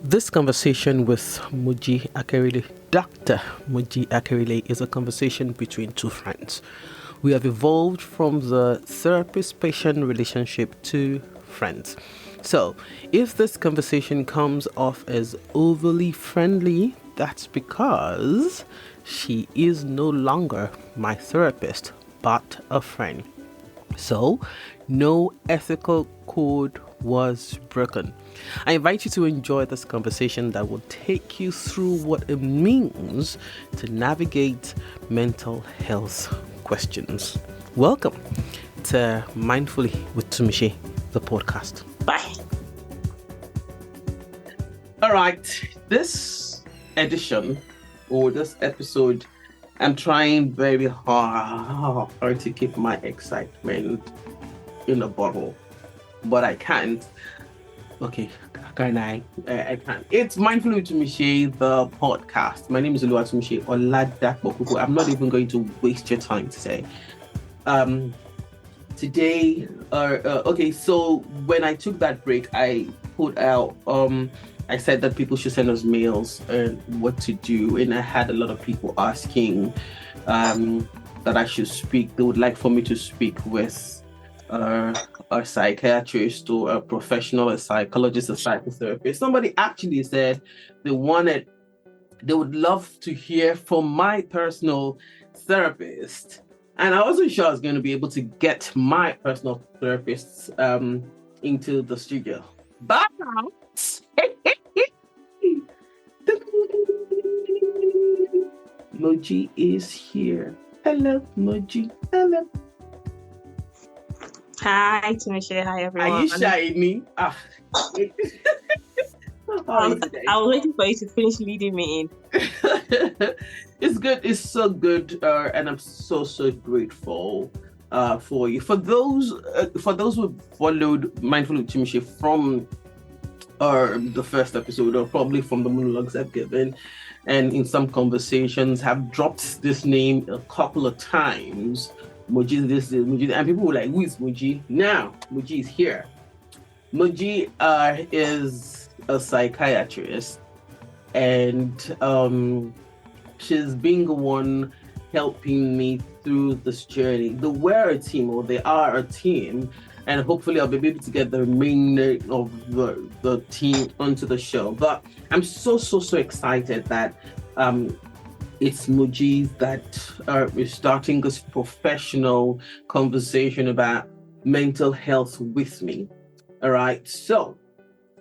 This conversation with Moji Akerele, Dr. Moji Akerele, is a conversation between two friends. We have evolved from the therapist-patient relationship to friends. So, if this conversation comes off as overly friendly, that's because she is no longer my therapist, but a friend. So, no ethical code was broken. I invite you to enjoy this conversation that will take you through what it means to navigate mental health questions. Welcome to Mindfully with Tumishi, the podcast. Bye. All right, this edition or this episode, I'm trying very hard to keep my excitement in a bottle, but I can't. Okay, can I? I can't. It's Mindfully with Tumishi, the podcast. My name is Tumishi Oladakbokuku. I'm not even going to waste your time today. Okay, so when I took that break, I put out, I said that people should send us mails and what to do. And I had a lot of people asking that I should speak. They would like for me to speak with a psychiatrist or a professional, a psychologist, a psychotherapist. Somebody actually said they would love to hear from my personal therapist. And I wasn't sure I was going to be able to get my personal therapist into the studio. But Moji is here. Hello, Moji. Hello. Hi, Tumishi. Hi, everyone. Are you shiny? I was waiting for you to finish leading me in. It's good. It's so good, and I'm so grateful for you. For those who followed Mindful with Tumishi from the first episode, or probably from the monologues I've given, and in some conversations have dropped this name a couple of times. Moji, this is Moji, and people were like, "Who is Moji?" Now Moji is here. Moji is a psychiatrist, and she's been the one helping me through this journey. They are a team, and hopefully I'll be able to get the remainder of the team onto the show. But I'm so excited that it's Moji that is starting this professional conversation about mental health with me. All right. So,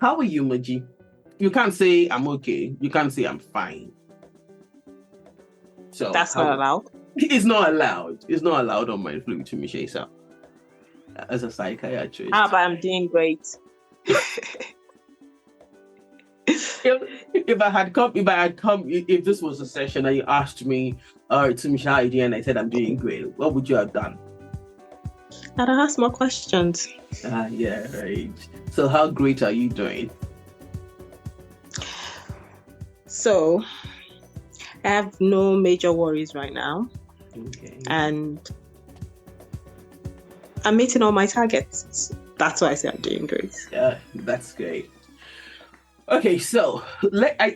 how are you, Moji? You can't say I'm okay. You can't say I'm fine. So that's not allowed. It's not allowed. It's not allowed on Mindfully with Tumishi. So, as a psychiatrist, but I'm doing great. If this was a session and you asked me, Tumishi, how are you doing? And I said I'm doing great, what would you have done? I'd ask more questions. Yeah, right. So how great are you doing? So I have no major worries right now. Okay. And I'm meeting all my targets. That's why I say I'm doing great. Yeah, that's great. Okay, so I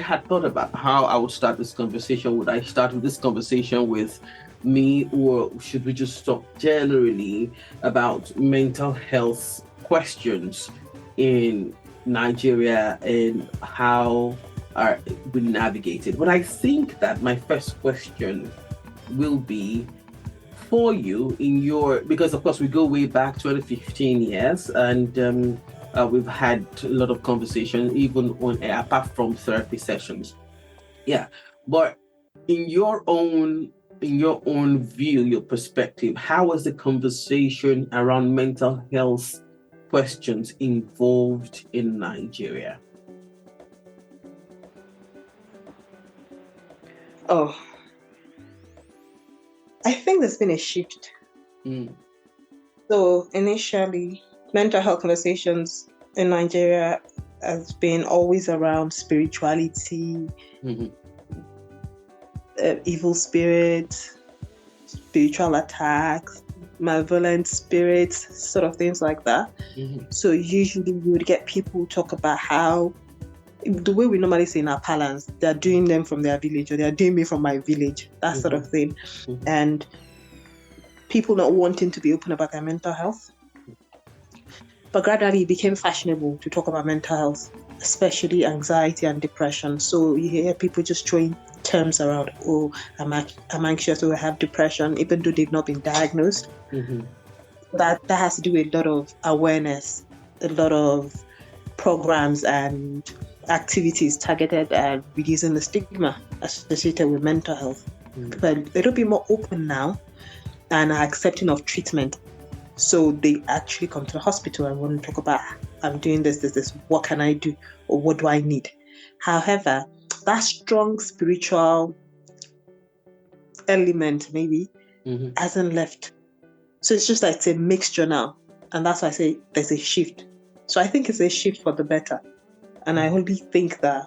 had thought about how I would start this conversation. Would I start this conversation with me, or should we just talk generally about mental health questions in Nigeria and how we navigate it? But I think that my first question will be for you because of course we go way back 2015 years, and we've had a lot of conversation even on air apart from therapy sessions. Yeah, but in your own view, your perspective, how has the conversation around mental health questions involved in Nigeria? Oh, I think there's been a shift. So initially, mental health conversations in Nigeria has been always around spirituality, evil spirits, spiritual attacks, malevolent spirits, sort of things like that. Mm-hmm. So usually you would get people talk about how, the way we normally say in our parlance, they're doing them from their village, or they're doing me from my village, that sort of thing. Mm-hmm. And people not wanting to be open about their mental health. But gradually it became fashionable to talk about mental health, especially anxiety and depression. So you hear people just throwing terms around, oh, I'm anxious, or I have depression, even though they've not been diagnosed. Mm-hmm. That has to do with a lot of awareness, a lot of programs and activities targeted at reducing the stigma associated with mental health. People are a little bit more open now and are accepting of treatment. So they actually come to the hospital and want to talk about, I'm doing this, what can I do? Or what do I need? However, that strong spiritual element maybe hasn't left. So it's just like it's a mixture now. And that's why I say there's a shift. So I think it's a shift for the better. And I only think that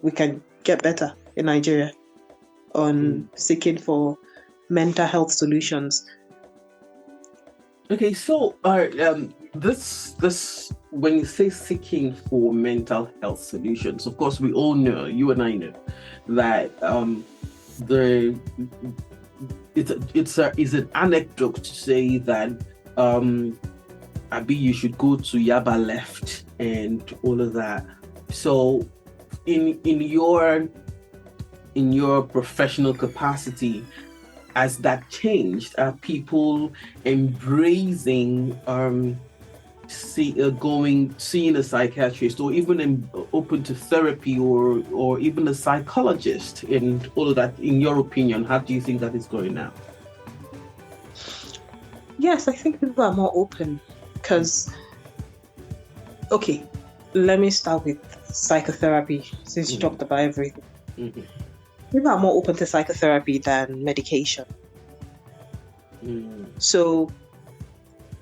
we can get better in Nigeria on seeking for mental health solutions. Okay, so this when you say seeking for mental health solutions, of course we all know, you and I know, that it's an anecdote to say that Abi, you should go to Yaba left and all of that. So in your professional capacity, has that changed? Are people embracing seeing a psychiatrist, or even open to therapy, or even a psychologist, and all of that? In your opinion, how do you think that is going now? Yes, I think people are more open because, okay, let me start with psychotherapy, since you talked about everything. People are more open to psychotherapy than medication. So,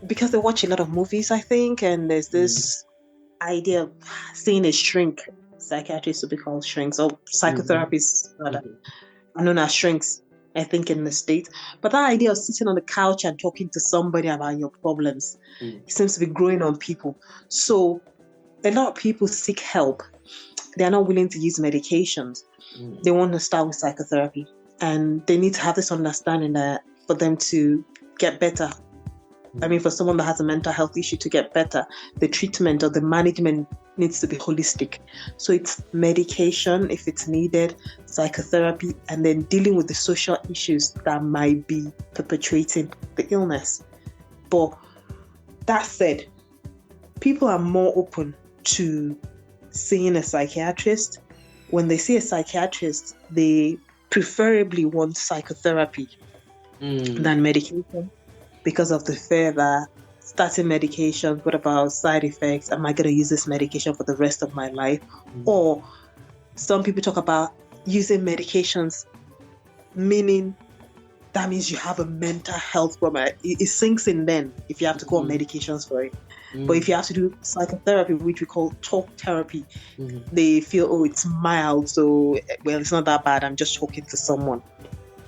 because they watch a lot of movies, I think, and there's this idea of seeing a shrink. Psychiatrists would be called shrinks, or psychotherapists rather, are known as shrinks, I think, in the States. But that idea of sitting on the couch and talking to somebody about your problems seems to be growing on people. So a lot of people seek help. They are not willing to use medications. They want to start with psychotherapy, and they need to have this understanding that for them to get better, I mean, for someone that has a mental health issue to get better, the treatment or the management needs to be holistic. So it's medication if it's needed, psychotherapy, and then dealing with the social issues that might be perpetuating the illness. But that said, people are more open to seeing a psychiatrist. When they see a psychiatrist, they preferably want psychotherapy than medication, because of the fear that starting medication, what about side effects? Am I going to use this medication for the rest of my life? Or some people talk about using medications, meaning that means you have a mental health problem. It sinks in then if you have to go on medications for it. But if you have to do psychotherapy, which we call talk therapy, they feel, oh, it's mild, so, well, it's not that bad, I'm just talking to someone.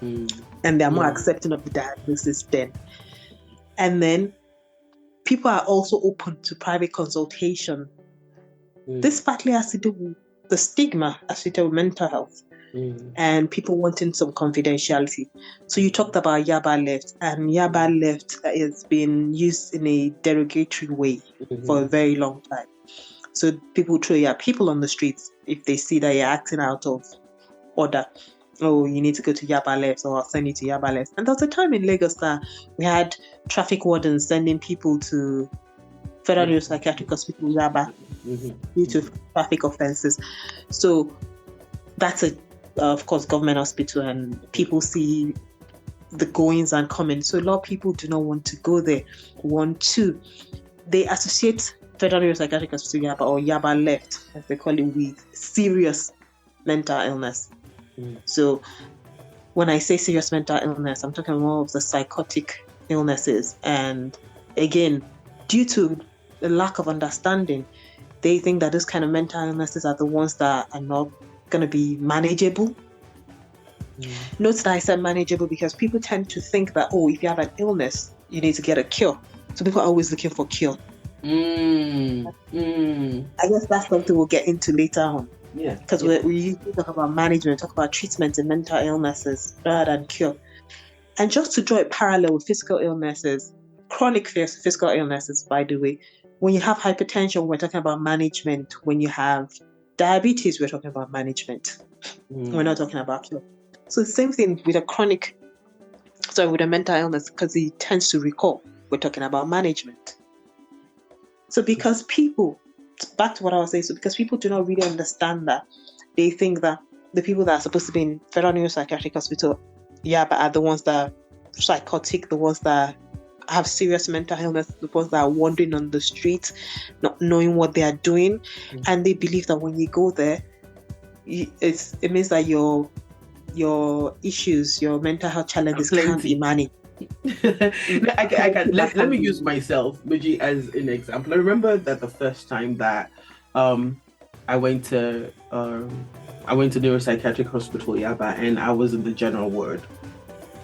And they're more accepting of the diagnosis then. And then people are also open to private consultation. This partly has to do with the stigma associated with mental health and people wanting some confidentiality. So you talked about Yaba left, and Yaba left has been used in a derogatory way for a very long time. So people throw people on the streets if they see that you're acting out of order. Oh, you need to go to Yaba left, or I'll send you to Yaba left. And there was a time in Lagos that we had traffic wardens sending people to Federal Neuropsychiatric Hospital Yaba due to traffic offences. So that's of course, government hospital, and people see the goings and comings. So a lot of people do not want to go there. 1, 2, they associate Federal Neuropsychiatric Hospital Yaba, or Yaba left, as they call it, with serious mental illness. So when I say serious mental illness, I'm talking more of the psychotic illnesses. And again, due to the lack of understanding, they think that those kind of mental illnesses are the ones that are not going to be manageable. Note that I said manageable because people tend to think that, oh, if you have an illness, you need to get a cure. So people are always looking for cure. Mm. Mm. I guess that's something we'll get into later on. Yeah. Because we usually talk about management, talk about treatment in mental illnesses rather than cure. And just to draw a parallel with physical illnesses, chronic physical illnesses, by the way, when you have hypertension, we're talking about management. When you have diabetes, we're talking about management. We're not talking about cure. So the same thing with with a mental illness, because it tends to recur, we're talking about management. So because people, back to what I was saying, so because people do not really understand that, they think that the people that are supposed to be in Federal Neuropsychiatric Hospital, but are the ones that are psychotic, the ones that have serious mental illness, the ones that are wandering on the streets, not knowing what they are doing, and they believe that when you go there, it means that your issues, your mental health challenges can't be managed. Let me use myself, Moji, as an example. I remember that the first time that I went to neuropsychiatric hospital, Yaba, and I was in the general ward.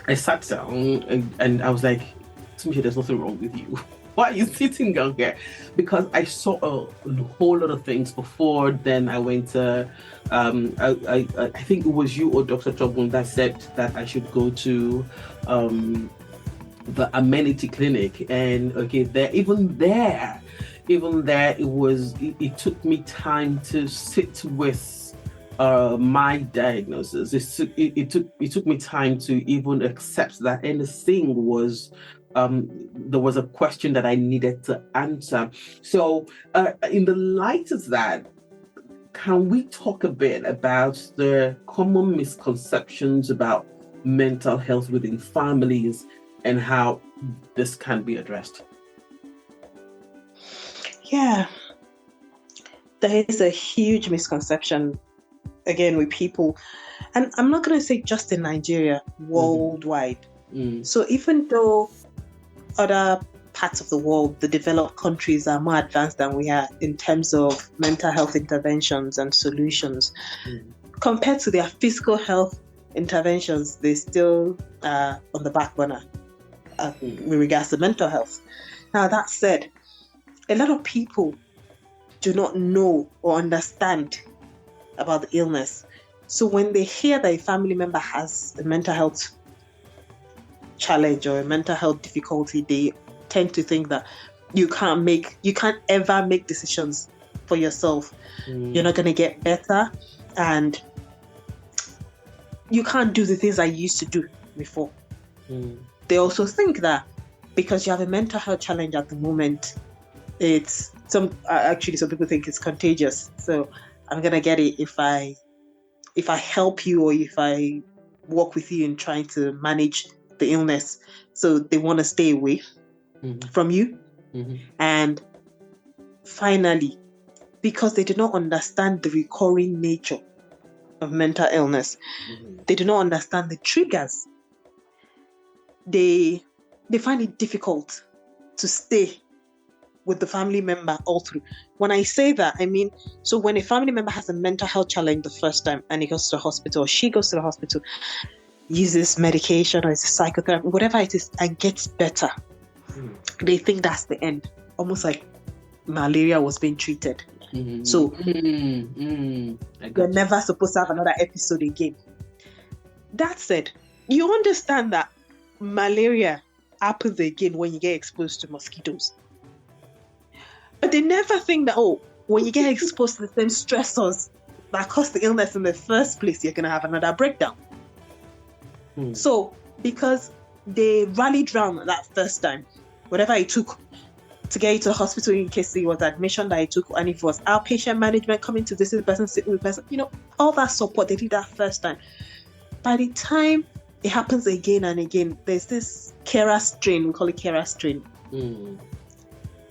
I sat down and I was like, there's nothing wrong with you. Why are you sitting down here? Because I saw a whole lot of things before then. I went to, I think it was you or Dr. Tobun that said that I should go to the amenity clinic. And even there, it took me time to sit with my diagnosis. It took me time to even accept that anything was there was a question that I needed to answer. So in the light of that, can we talk a bit about the common misconceptions about mental health within families and how this can be addressed? Yeah, there is a huge misconception, again, with people, and I'm not going to say just in Nigeria, worldwide. So even though other parts of the world, the developed countries, are more advanced than we are in terms of mental health interventions and solutions, compared to their physical health interventions, they still are on the back burner with regards to mental health. Now, that said, a lot of people do not know or understand about the illness. So when they hear that a family member has a mental health challenge or a mental health difficulty, they tend to think that you can't ever make decisions for yourself. You're not going to get better, and you can't do the things I used to do before. They also think that because you have a mental health challenge at the moment, some people think it's contagious. So I'm going to get it if I help you or if I work with you in trying to manage the illness. So they want to stay away from you. And finally, because they do not understand the recurring nature of mental illness, they do not understand the triggers, they find it difficult to stay with the family member all through. When I say that, I mean, so when a family member has a mental health challenge the first time and he goes to the hospital, or she goes to the hospital, uses medication or it's psychotherapy, whatever it is, and gets better, they think that's the end, almost like malaria was being treated. So you're never supposed to have another episode again. That said, you understand that malaria happens again when you get exposed to mosquitoes. But they never think that, when you get exposed to the same stressors that caused the illness in the first place, you're going to have another breakdown. So, because they rallied round that first time, whatever it took to get you to the hospital in case it was admission that it took, and if it was outpatient management, coming to visit the person, sitting with the person, all that support, they did that first time. By the time it happens again and again, there's this carer strain, we call it carer strain,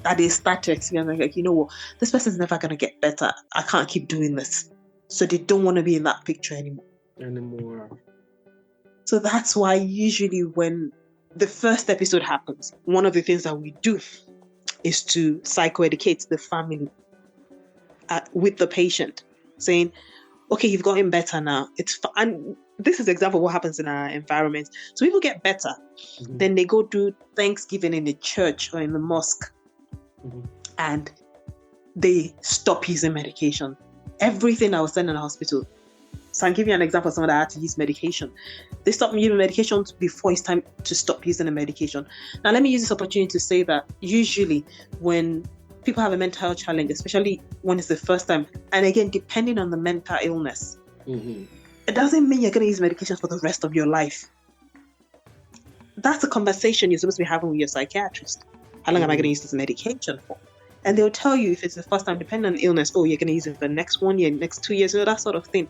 that they start to experience, like, you know what, this person's never going to get better. I can't keep doing this. So they don't want to be in that picture anymore. So that's why usually when the first episode happens, one of the things that we do is to psychoeducate the family with the patient, saying, okay, you've gotten better now. And this is an example of what happens in our environment. So people get better, then they go do Thanksgiving in the church or in the mosque, and they stop using medication. Everything I was done in the hospital. So I'll give you an example of someone that had to use medication. They stopped using medications before it's time to stop using the medication. Now, let me use this opportunity to say that usually when people have a mental health challenge, especially when it's the first time, and again, depending on the mental illness, it doesn't mean you're going to use medication for the rest of your life. That's a conversation you're supposed to be having with your psychiatrist. How long am I going to use this medication for? And they'll tell you if it's the first time, depending on the illness, oh, you're going to use it for the next 1 year, next 2 years, that sort of thing.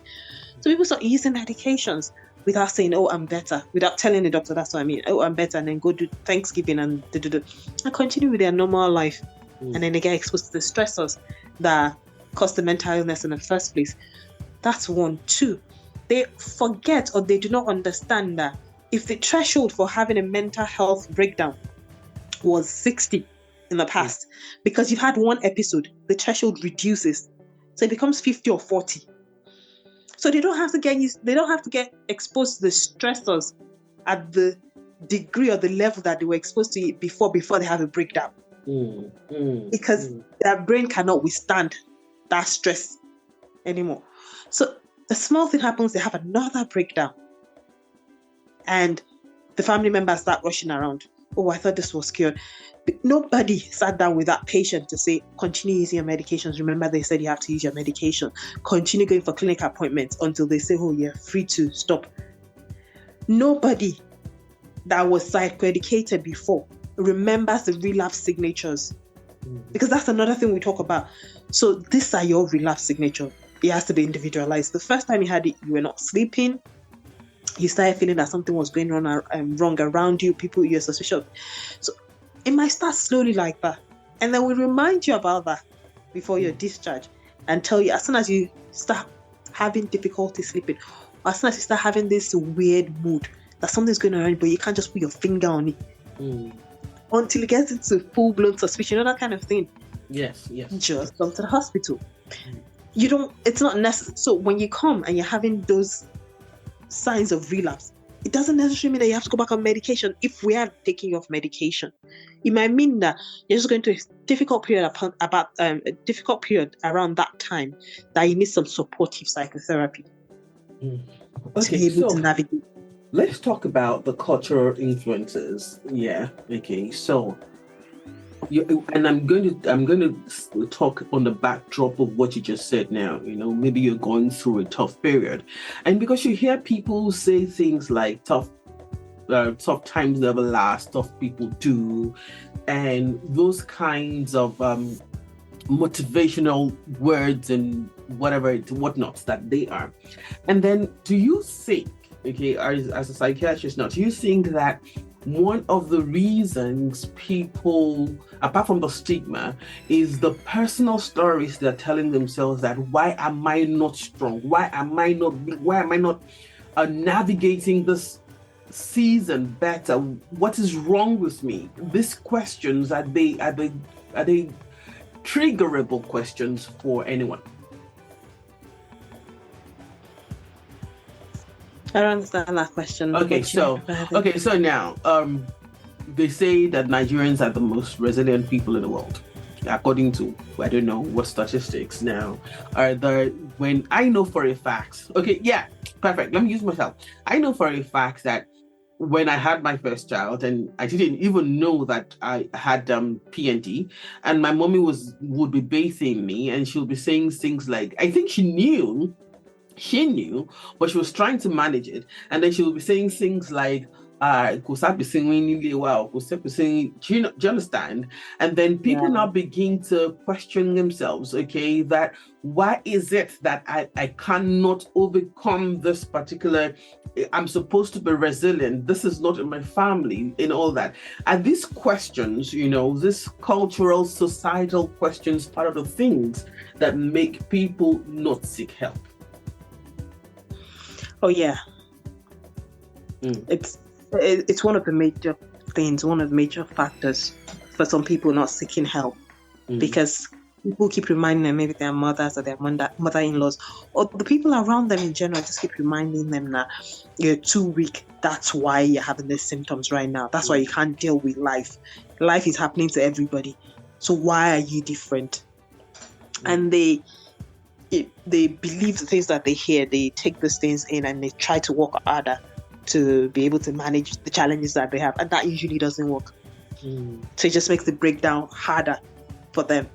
So people start using medications without saying, oh, I'm better, without telling the doctor, that's what I mean, oh, I'm better, and then go do Thanksgiving and continue with their normal life. And then they get exposed to the stressors that cause the mental illness in the first place. That's 1. 2, they forget or they do not understand that if the threshold for having a mental health breakdown was 60 in the past, because you've had one episode, the threshold reduces. So it becomes 50 or 40. So they don't have to get exposed to the stressors at the degree or the level that they were exposed to it before they have a breakdown. Because their brain cannot withstand that stress anymore. So the small thing happens, they have another breakdown. And the family members start rushing around. Oh, I thought this was cured. But nobody sat down with that patient to say, continue using your medications. Remember, they said you have to use your medication. Continue going for clinic appointments until they say, oh, you're free to stop. Nobody that was psychoeducated before remembers the relapse signatures. Because that's another thing we talk about. So these are your relapse signature. It has to be individualized. The first time you had it, you were not sleeping. You started feeling that something was going on wrong around you, people you're suspicious. So it might start slowly like that. And then we remind you about that before you're discharged and tell you as soon as you start having difficulty sleeping, or as soon as you start having this weird mood that something's going on, but you can't just put your finger on it until it gets into full-blown suspicion, that kind of thing. Yes. Just come to the hospital. It's not necessary. So when you come and you're having those signs of relapse, it doesn't necessarily mean that you have to go back on medication. If we are taking you off medication, it might mean that you're just going to a difficult period around that time that you need some supportive psychotherapy to be able to navigate. Let's talk about the cultural influences. Yeah. Okay. So, I'm going to talk on the backdrop of what you just said. Now, maybe you're going through a tough period, and because you hear people say things like tough times never last, tough people do, and those kinds of motivational words and whatnot that they are. And then, do you think, okay, as a psychiatrist now, do you think that one of the reasons people, apart from the stigma, is the personal stories they're telling themselves that why am I not strong? Why am I not navigating this season better? What is wrong with me? These questions, are they triggerable questions for anyone? I don't understand that question. Okay, so now, they say that Nigerians are the most resilient people in the world, according to, I don't know what statistics now. When I know for a fact, okay, yeah, perfect. Let me use myself. I know for a fact that when I had my first child, and I didn't even know that I had PND, and my mommy would be bathing me, and she'll be saying things like, I think she knew, but she was trying to manage it. And then she will be saying things like, do you understand? And then people now begin to question themselves, okay, that why is it that I cannot overcome this particular, I'm supposed to be resilient, this is not in my family, and all that. And these questions, this cultural, societal questions, part of the things that make people not seek help. Oh yeah, it's one of the major things, one of the major factors for some people not seeking help, because people keep reminding them, maybe their mothers or their mother-in-laws, or the people around them in general, just keep reminding them that you're too weak. That's why you're having these symptoms right now. That's why you can't deal with life. Life is happening to everybody. So why are you different? And they believe the things that they hear. They take these things in and they try to work harder to be able to manage the challenges that they have. And that usually doesn't work. So it just makes the breakdown harder for them.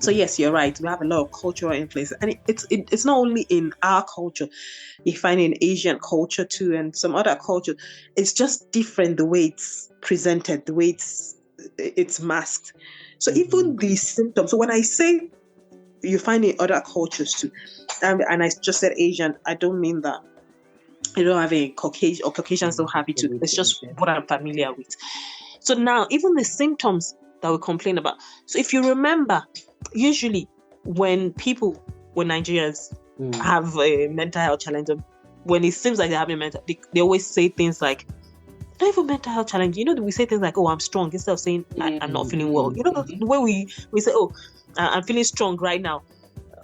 So yes, you're right. We have a lot of cultural influence, and it's not only in our culture. You find in Asian culture too, and some other culture. It's just different the way it's presented, the way it's masked. So even these symptoms. So when I say you find in other cultures too, and I just said Asian, I don't mean that you don't have a Caucasian or Caucasians don't have it too. It's just what I'm familiar with. So now even the symptoms that we complain about. So if you remember, usually when Nigerians have a mental health challenge, when it seems like they're having they always say things like, not even mental health challenge. We say things like, "Oh, I'm strong," instead of saying, "I'm not feeling well." The way we say, "Oh, I'm feeling strong right now."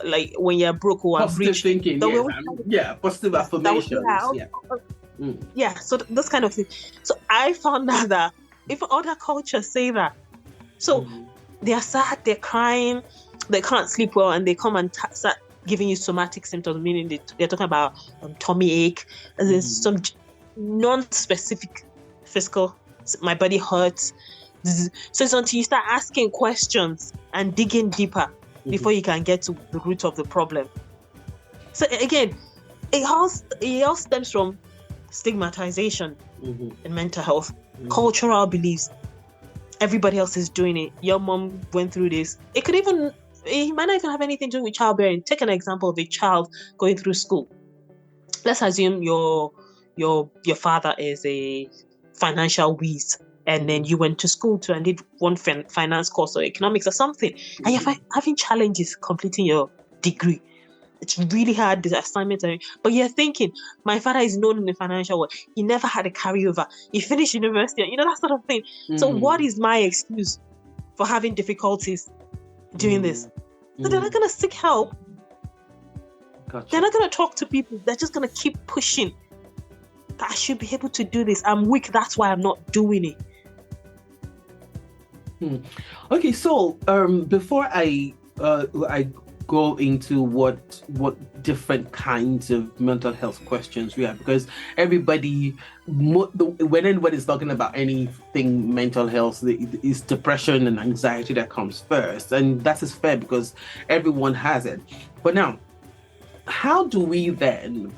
Like when you're broke, or I'm rich. Thinking, positive affirmations. So this kind of thing. So I found out that if other cultures say that, so they're sad, they're crying, they can't sleep well, and they come and start giving you somatic symptoms, meaning they're talking about tummy ache, and then some non-specific physical, my body hurts. So it's until you start asking questions and digging deeper before you can get to the root of the problem. So again, it all stems from stigmatization in mental health, cultural beliefs. Everybody else is doing it. Your mom went through this. It might not even have anything to do with childbearing. Take an example of a child going through school. Let's assume your father is a financial whiz, and then you went to school and did one finance course or economics or something, and you're having challenges completing your degree. It's really hard, the assignments, but you're thinking, my father is known in the financial world. He never had a carryover. He finished university, that sort of thing. So what is my excuse for having difficulties doing this? So they're not going to seek help. Gotcha. They're not going to talk to people. They're just going to keep pushing that I should be able to do this. I'm weak. That's why I'm not doing it. Okay, so before I go into what different kinds of mental health questions we have, because everybody, when anybody's talking about anything mental health, it's depression and anxiety that comes first, and that is fair because everyone has it. But now, how do we then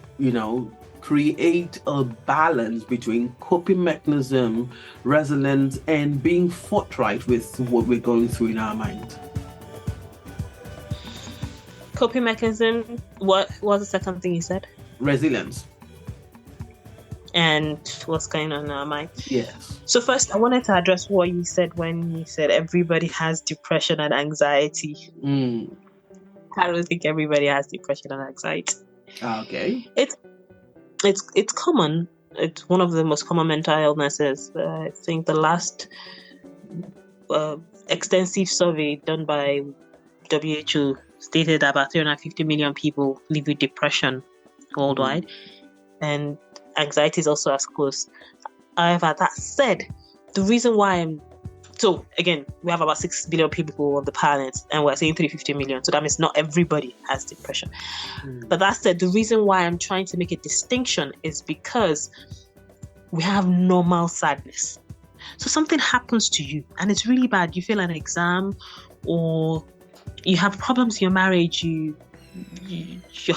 create a balance between coping mechanism, resilience, and being forthright with what we're going through in our mind? Coping mechanism. What was the second thing you said? Resilience. And what's going on in our mind? Yes. So first, I wanted to address what you said when you said everybody has depression and anxiety. I don't think everybody has depression and anxiety. Okay. It's common. It's one of the most common mental illnesses. I think the last extensive survey done by WHO stated that about 350 million people live with depression worldwide, and anxiety is also as close. However, that said, the reason why so again, we have about 6 billion people on the planet, and we're saying 350 million, so that means not everybody has depression. But that said, the reason why I'm trying to make a distinction is because we have normal sadness. So something happens to you and it's really bad. You fail an exam, or you have problems in your marriage, your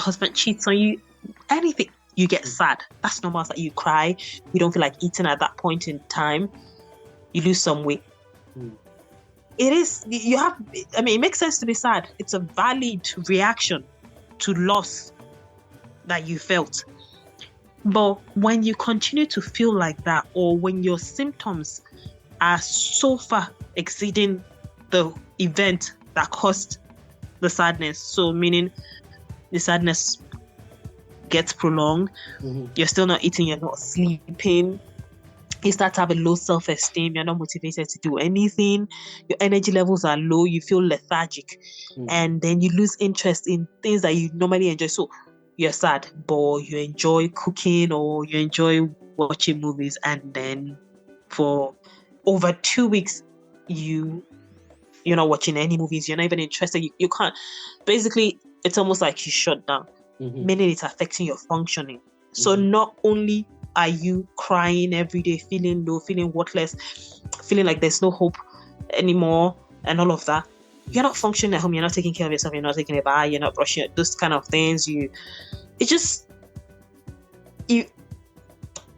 husband cheats on you, anything, you get sad. That's normal. That you cry, you don't feel like eating at that point in time, you lose some weight. It makes sense to be sad. It's a valid reaction to loss that you felt. But when you continue to feel like that, or when your symptoms are so far exceeding the event that caused the sadness, so meaning the sadness gets prolonged, you're still not eating, you're not sleeping, You start to have a low self-esteem. You're not motivated to do anything. Your energy levels are low. You feel lethargic. And then you lose interest in things that you normally enjoy. So you're sad, but you enjoy cooking or you enjoy watching movies. And then for over 2 weeks, you're not watching any movies. You're not even interested. You can't. Basically, it's almost like you shut down, meaning it's affecting your functioning. So not only are you crying every day, feeling low, feeling worthless, feeling like there's no hope anymore, and all of that, you're not functioning at home. You're not taking care of yourself. You're not taking a bath. You're not brushing. Those kind of things. It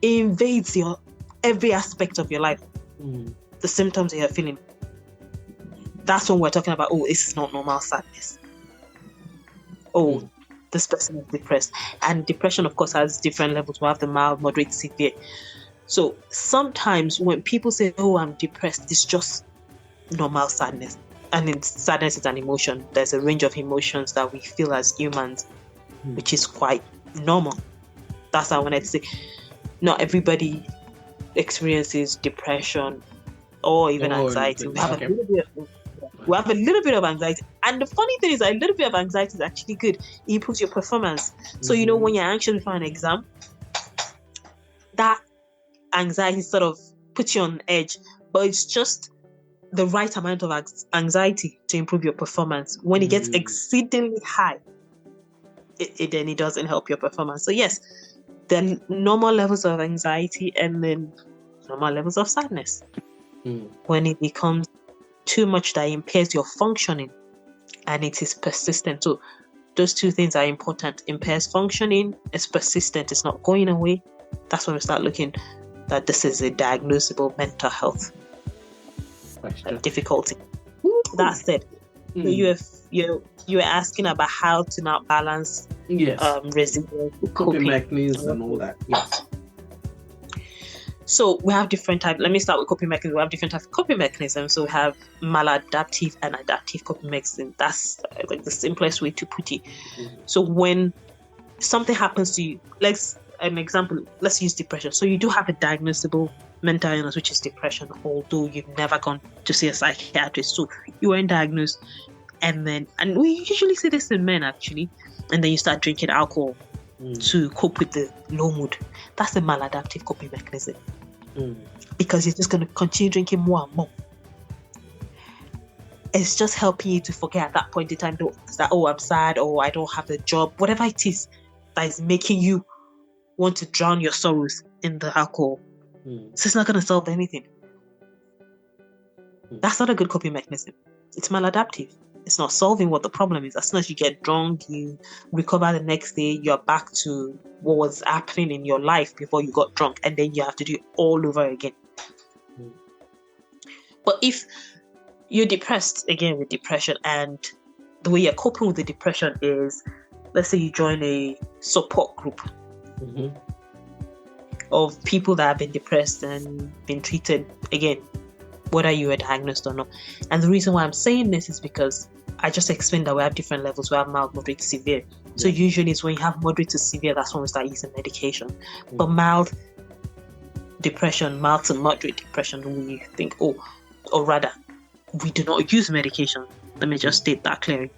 invades your every aspect of your life. The symptoms that you're feeling. That's when we're talking about, oh, this is not normal sadness. Oh, this person is depressed. And depression, of course, has different levels. We have the mild, moderate, severe. So sometimes when people say, oh, I'm depressed, it's just normal sadness. And sadness is an emotion. There's a range of emotions that we feel as humans, which is quite normal. That's how I wanted to say. Not everybody experiences depression or even anxiety. We have a little bit of anxiety. And the funny thing is that a little bit of anxiety is actually good. It improves your performance. So, when you're anxious before an exam, that anxiety sort of puts you on edge. But it's just the right amount of anxiety to improve your performance. When it gets exceedingly high, then it doesn't help your performance. So yes, there are normal levels of anxiety and then normal levels of sadness. When it becomes too much that impairs your functioning and it is persistent. So those two things are important. Impairs functioning, it's persistent, it's not going away. That's when we start looking that this is a diagnosable mental health difficulty. That said, you were asking about how to now balance resilience, coping mechanisms and all that. Yes. So we have different types. Let me start with coping mechanisms. We have different types of coping mechanisms. So we have maladaptive and adaptive coping mechanisms. That's like the simplest way to put it. So when something happens to you, let's use depression. So you do have a diagnosable mental illness, which is depression, although you've never gone to see a psychiatrist. So you weren't diagnosed. And we usually see this in men actually. And then you start drinking alcohol to cope with the low mood. That's a maladaptive coping mechanism. Because you're just going to continue drinking more and more. It's just helping you to forget at that point in time that, oh, I'm sad, or I don't have a job, whatever it is that is making you want to drown your sorrows in the alcohol. So it's not going to solve anything. That's not a good coping mechanism. It's maladaptive. It's not solving what the problem is. As soon as you get drunk, you recover the next day, you're back to what was happening in your life before you got drunk, and then you have to do it all over again. But if you're depressed, again with depression, and the way you're coping with the depression is, let's say you join a support group of people that have been depressed and been treated, again, whether you were diagnosed or not. And the reason why I'm saying this is because I just explained that we have different levels. We have mild, moderate, severe. So usually it's when you have moderate to severe, that's when we start using medication. But mild depression, mild to moderate depression, we think, or rather, we do not use medication. Let me just state that clearly.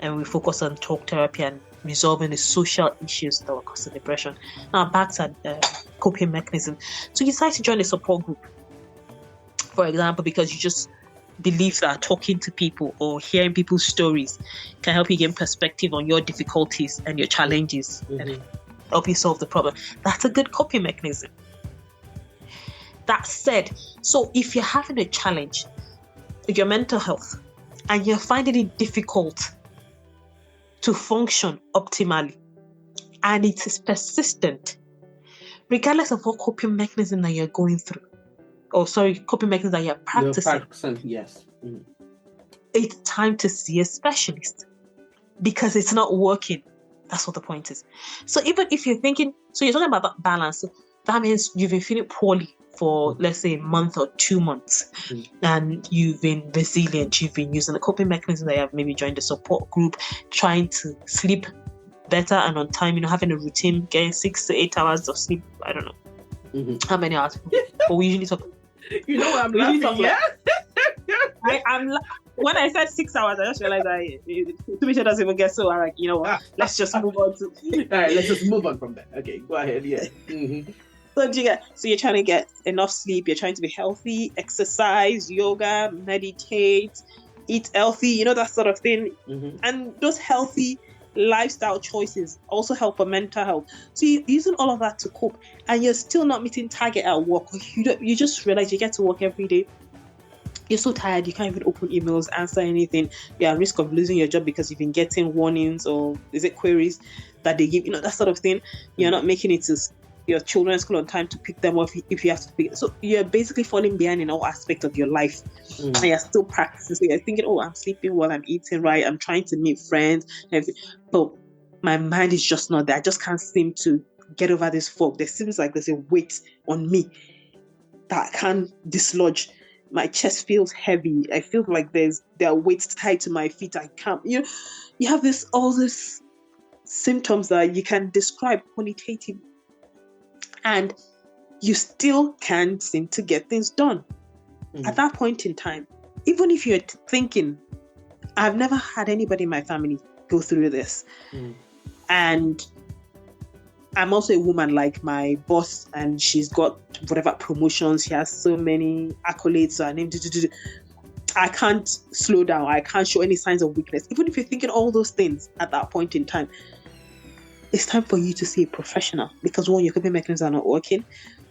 And we focus on talk therapy and resolving the social issues that are causing depression. Now back to coping mechanism. So you decide to join a support group, for example, because you just believe that talking to people or hearing people's stories can help you gain perspective on your difficulties and your challenges and help you solve the problem. That's a good coping mechanism. That said, so if you're having a challenge with your mental health and you're finding it difficult to function optimally and it is persistent, regardless of what coping mechanism that you're going through, coping mechanism that you're practicing. Yes. It's time to see a specialist because it's not working. That's what the point is. So even if you're thinking, so you're talking about that balance, so that means you've been feeling poorly for, let's say, a month or 2 months, and you've been resilient, you've been using the coping mechanism that you have maybe joined the support group, trying to sleep better and on time, having a routine, getting 6 to 8 hours of sleep. I don't know how many hours. But we usually talk. You know what I'm We usually laughing, talk yeah? when I said 6 hours, I just realized that doesn't even get so. I'm like, you know what? Let's just move on to. All right, let's just move on from that. Okay, go ahead. Yeah. So you're trying to get enough sleep. You're trying to be healthy, exercise, yoga, meditate, eat healthy. You know, that sort of thing. And those healthy lifestyle choices also help for mental health. So you're using all of that to cope, and you're still not meeting target at work. You just realize you get to work every day. You're so tired, you can't even open emails, answer anything. You're at risk of losing your job because you've been getting warnings or queries that they give, that sort of thing. You're not making it to your children's school on time to pick them up if you have to pick. So you're basically falling behind in all aspects of your life. And you're still practicing. So you're thinking, oh, I'm sleeping well, I'm eating right, I'm trying to meet friends, and everything. But my mind is just not there. I just can't seem to get over this fog. There seems like there's a weight on me that I can't dislodge. My chest feels heavy. I feel like there are weights tied to my feet. I can't. You have all these symptoms that you can describe qualitatively, and you still can't seem to get things done. At that point in time, even if you're thinking, I've never had anybody in my family go through this, and I'm also a woman like my boss, and she's got whatever promotions. She has so many accolades to her name. I can't slow down. I can't show any signs of weakness. Even if you're thinking all those things at that point in time, it's time for you to see a professional, because one, your coping mechanisms are not working.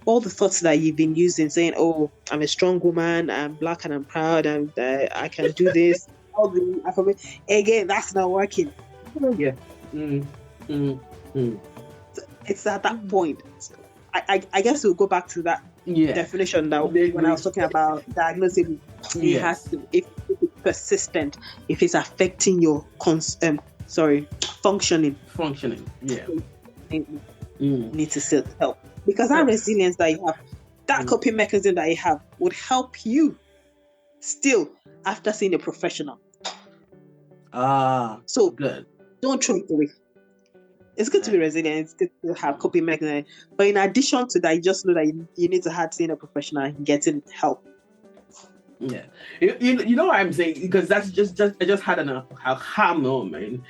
All the thoughts that you've been using, saying, "Oh, I'm a strong woman. I'm black and I'm proud, and I can do this." All the affirmation, again, that's not working. Yeah. It's at that point. I guess we'll go back to that definition that when I was talking about diagnosing. It has to, if it's persistent, if it's affecting your functioning. Yeah. Need to seek help, because that resilience that you have, that coping mechanism that you have, would help you still after seeing a professional. So good. Don't throw it away. It's good to be resilient. It's good to have coping mechanism. But in addition to that, you just know that you need to have seeing a professional and getting help. Yeah, you know what I'm saying, because that's just I just had an aha moment,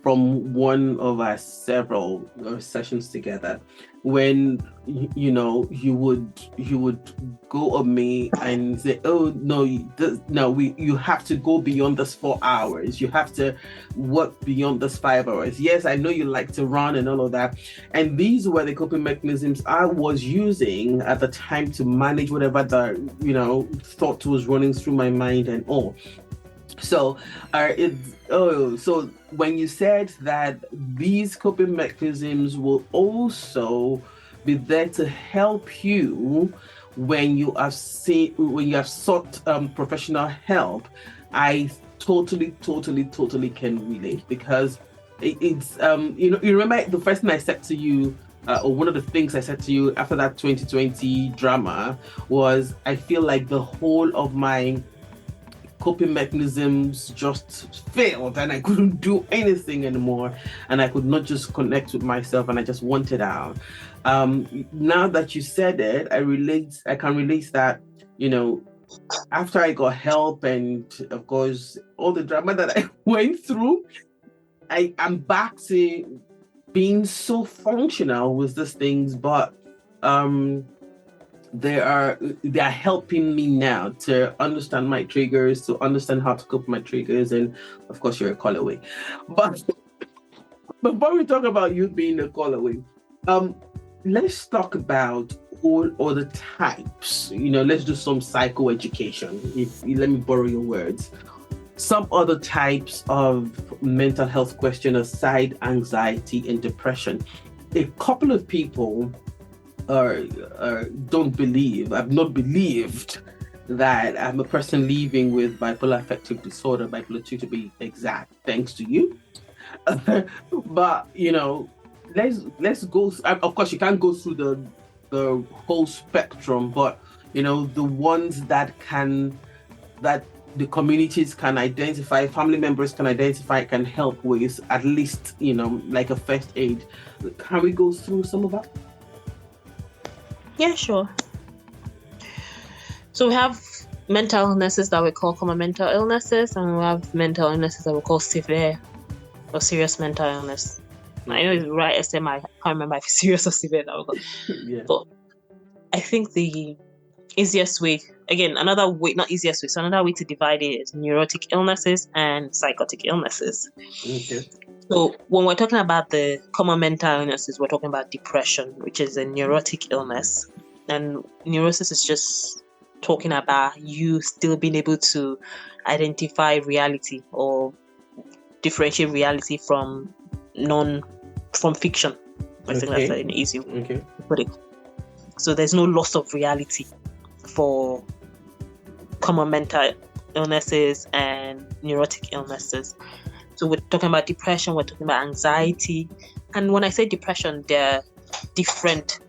from one of our several sessions together, when you would go on me and say, oh no, you have to go beyond this 4 hours, you have to work beyond this 5 hours. Yes, I know you like to run and all of that, and these were the coping mechanisms I was using at the time to manage whatever the thought was running through my mind and all. So so when you said that these coping mechanisms will also be there to help you when you have sought professional help, I totally can relate, because it's you remember the first thing I said to you, or one of the things I said to you after that 2020 drama was, I feel like the whole of my coping mechanisms just failed and I couldn't do anything anymore, and I could not just connect with myself, and I just wanted out. Now that you said it, I can relate that, after I got help and of course all the drama that I went through, I'm back to being so functional with these things, but they are helping me now to understand my triggers, to understand how to cope with my triggers, and of course you're a call away. But before we talk about you being a call away, let's talk about all other types. Let's do some psychoeducation. Let me borrow your words. Some other types of mental health question aside anxiety and depression. A couple of people don't believe, I've not believed that I'm a person living with bipolar affective disorder, bipolar 2 to be exact, thanks to you. But let's go. Of course, you can't go through the whole spectrum, but the ones that the communities can identify, family members can identify, can help with, at least like a first aid. Can we go through some of that? Yeah, sure. So we have mental illnesses that we call common mental illnesses, and we have mental illnesses that we call severe or serious mental illness. I know it's right SM, I can't remember if it's serious or severe now. Yeah. But I think the easiest way, again, another way, not easiest way, so another way to divide it is neurotic illnesses and psychotic illnesses. Okay. So when we're talking about the common mental illnesses, we're talking about depression, which is a neurotic illness. And neurosis is just talking about you still being able to identify reality or differentiate reality from fiction. I think that's an easy way to put it. So there's no loss of reality for common mental illnesses and neurotic illnesses. So we're talking about depression, we're talking about anxiety. And when I say depression, they're different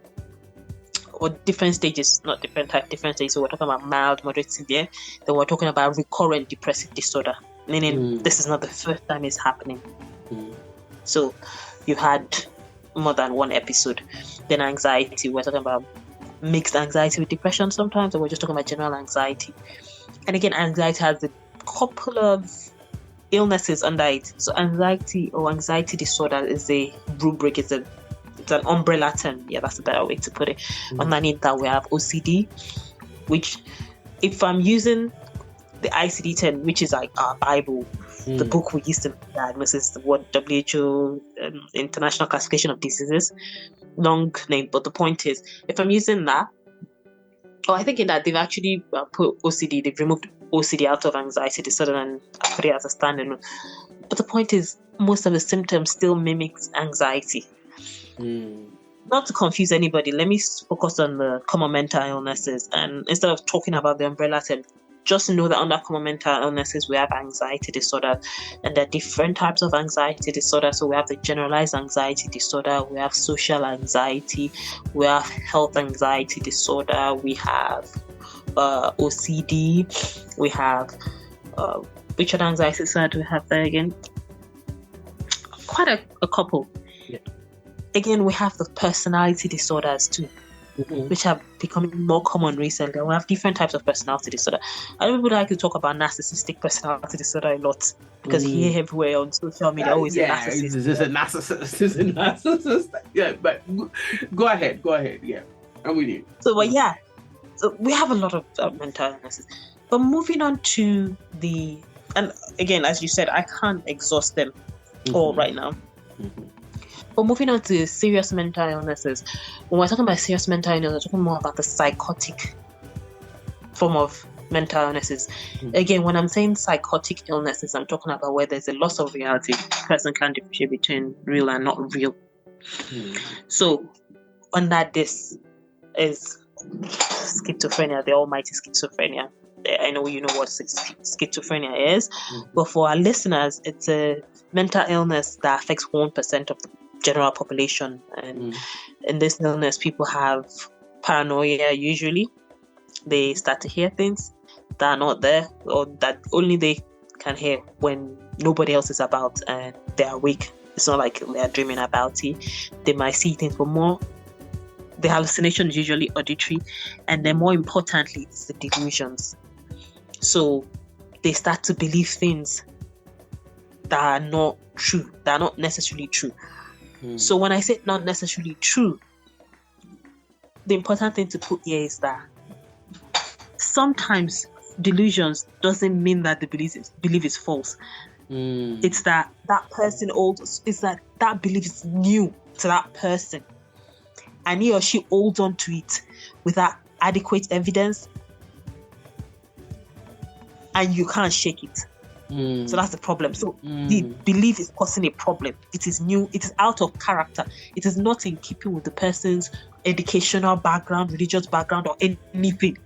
stages, not different type, different stages. So we're talking about mild, moderate, severe. Then we're talking about recurrent depressive disorder, meaning this is not the first time it's happening. So you've had more than one episode. Then anxiety, we're talking about mixed anxiety with depression sometimes, or we're just talking about general anxiety. And again, anxiety has a couple of illnesses under it. So anxiety or anxiety disorder is a rubric, it's an umbrella term. Yeah, that's a better way to put it. Underneath that, we have OCD, which, if I'm using the ICD-10, which is like our Bible, the book we use to diagnose the word WHO, International Classification of Diseases, long name, but the point is, if I'm using that, I think in that they've actually put OCD, they've removed OCD out of anxiety disorder and put it as a standard. But the point is, most of the symptoms still mimics anxiety. Not to confuse anybody, let me focus on the common mental illnesses, and instead of talking about the umbrella term, just know that under common mental illnesses we have anxiety disorder, and there are different types of anxiety disorder. So we have the generalized anxiety disorder, we have social anxiety, we have health anxiety disorder, we have OCD, we have which other anxiety disorder do we have there again? Quite a couple. Yeah. Again, we have the personality disorders too, which have become more common recently. We have different types of personality disorder. I know people like to talk about narcissistic personality disorder a lot because you hear everywhere on social media, always a narcissist. Is a narcissist? Is a narcissist? Yeah, but go ahead. Yeah, I'm with you. So, but yeah, so we have a lot of mental illnesses. But moving on to and again, as you said, I can't exhaust them all right now. But moving on to serious mental illnesses, when we're talking about serious mental illness, we're talking more about the psychotic form of mental illnesses. Again, when I'm saying psychotic illnesses, I'm talking about where there's a loss of reality. The person can't differentiate between real and not real. So, under this is schizophrenia, the almighty schizophrenia. I know you know what schizophrenia is, but for our listeners, it's a mental illness that affects 1% of the general population. And in this illness, people have paranoia. Usually they start to hear things that are not there, or that only they can hear when nobody else is about and they're awake. It's not like they're dreaming about it. They might see things, but more the hallucination is usually auditory, and then more importantly, it's the delusions. So they start to believe things that are not true, that are not necessarily true. So when I say not necessarily true, the important thing to put here is that sometimes delusions doesn't mean that the belief is false. It's that person that belief is new to that person, and he or she holds on to it without adequate evidence, and you can't shake it. So that's the problem. So the belief is causing a problem. It is new. It is out of character. It is not in keeping with the person's educational background, religious background, or anything.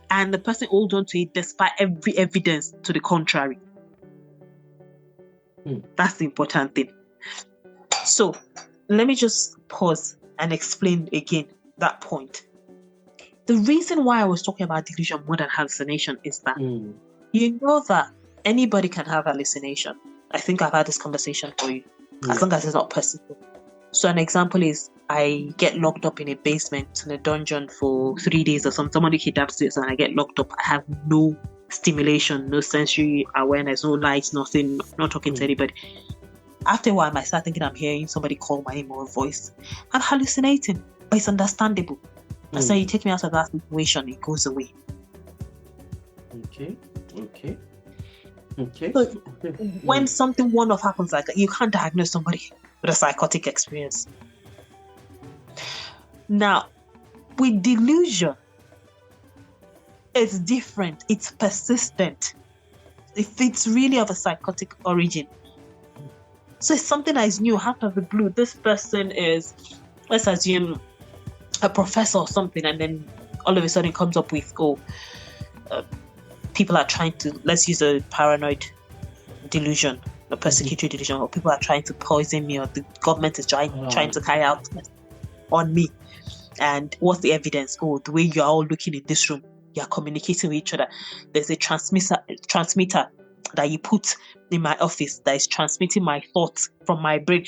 And the person holds on to it despite every evidence to the contrary. That's the important thing. So let me just pause and explain again that point. The reason why I was talking about delusion more than hallucination is that you know that anybody can have hallucination. I think I've had this conversation for you. As long as it's not personal. So an example is I get locked up in a basement, in a dungeon for 3 days or something. Somebody kidnaps this and I get locked up. I have no stimulation, no sensory awareness, no lights, nothing, not talking to anybody. After a while, I start thinking I'm hearing somebody call my name or a voice. I'm hallucinating, but it's understandable. And so you take me out of that situation, it goes away. Okay. So when something one-off happens like that, you can't diagnose somebody with a psychotic experience. Now, with delusion, it's different. It's persistent. If it's really of a psychotic origin. So it's something that is new, out of the blue. This person is, let's assume, a professor or something, and then all of a sudden comes up with, people are trying to, let's use a paranoid delusion, a persecutory delusion, or people are trying to poison me, or the government is trying to carry out on me. And what's the evidence? The way you're all looking in this room, you're communicating with each other. There's a transmitter that you put in my office that is transmitting my thoughts from my brain.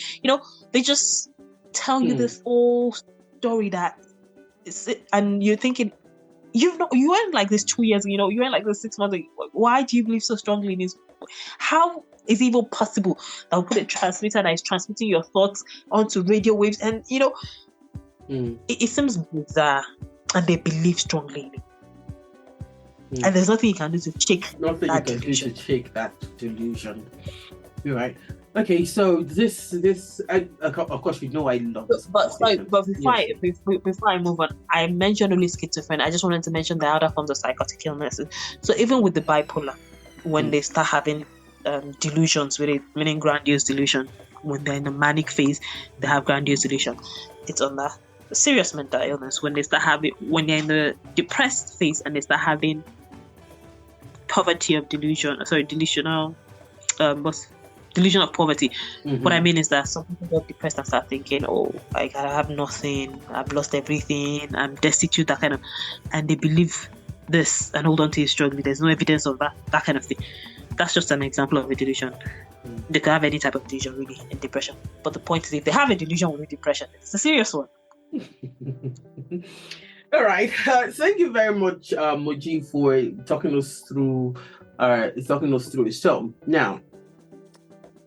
They just tell you this whole story that is it, and you're thinking, you weren't like this 2 years, you weren't like this 6 months ago. Why do you believe so strongly in this? How is it even possible that we put a transmitter that is transmitting your thoughts onto radio waves? And it seems bizarre, and they believe strongly in it. And there's nothing you can do to shake that delusion. You're right. Okay, so this of course we know I love this. But before I move on, I mentioned only schizophrenia. I just wanted to mention the other forms of psychotic illnesses. So even with the bipolar, when they start having delusions with it, meaning grandiose delusion, when they're in the manic phase, they have grandiose delusion. It's on the serious mental illness. When they're in the depressed phase and they start having delusion of poverty. What I mean is that some people get depressed and start thinking, I have nothing, I've lost everything, I'm destitute, that kind of, and they believe this and hold on to it strongly. There's no evidence of that kind of thing. That's just an example of a delusion. They could have any type of delusion really in depression. But the point is, if they have a delusion with depression, it's a serious one. All right. Thank you very much, Moji, for talking us through it. So now,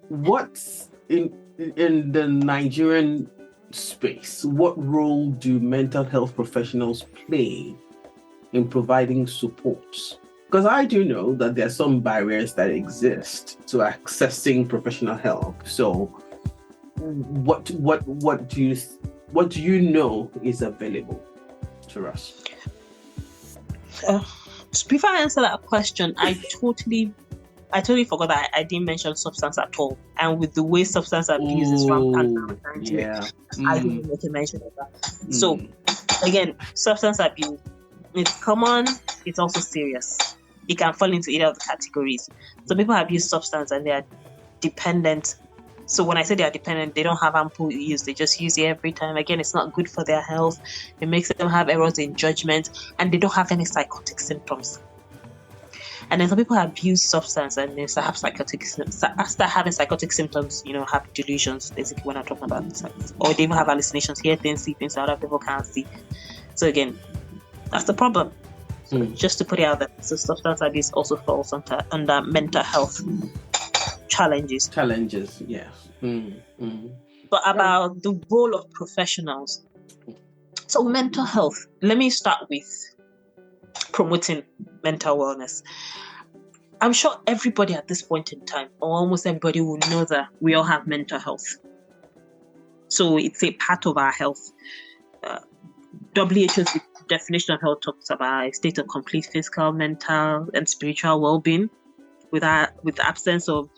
what's in the Nigerian space? What role do mental health professionals play in providing support? Because I do know that there are some barriers that exist to accessing professional help. So, what do you know is available to us? Before I answer that question, I totally forgot that I didn't mention substance at all. And with the way substance abuse is rampant now in Nigeria, I didn't make a mention of that. So again, substance abuse, it's common, it's also serious. It can fall into either of the categories. So people abuse substance and they are dependent. So when I say they are dependent, they don't have ample use. They just use it every time. Again, it's not good for their health. It makes them have errors in judgment, and they don't have any psychotic symptoms. And then some people abuse substance and they start having psychotic symptoms, have delusions, basically, when I'm talking about this. Or they even have hallucinations, hear things, see things that other people can't see. So again, that's the problem. So just to put it out there, so substance abuse also falls under mental health challenges. Yeah. But about the role of professionals. So mental health, let me start with promoting mental wellness. I'm sure everybody at this point in time, or almost everybody, will know that we all have mental health. So it's a part of our health. WHO's definition of health talks about a state of complete physical, mental, and spiritual well-being with absence of,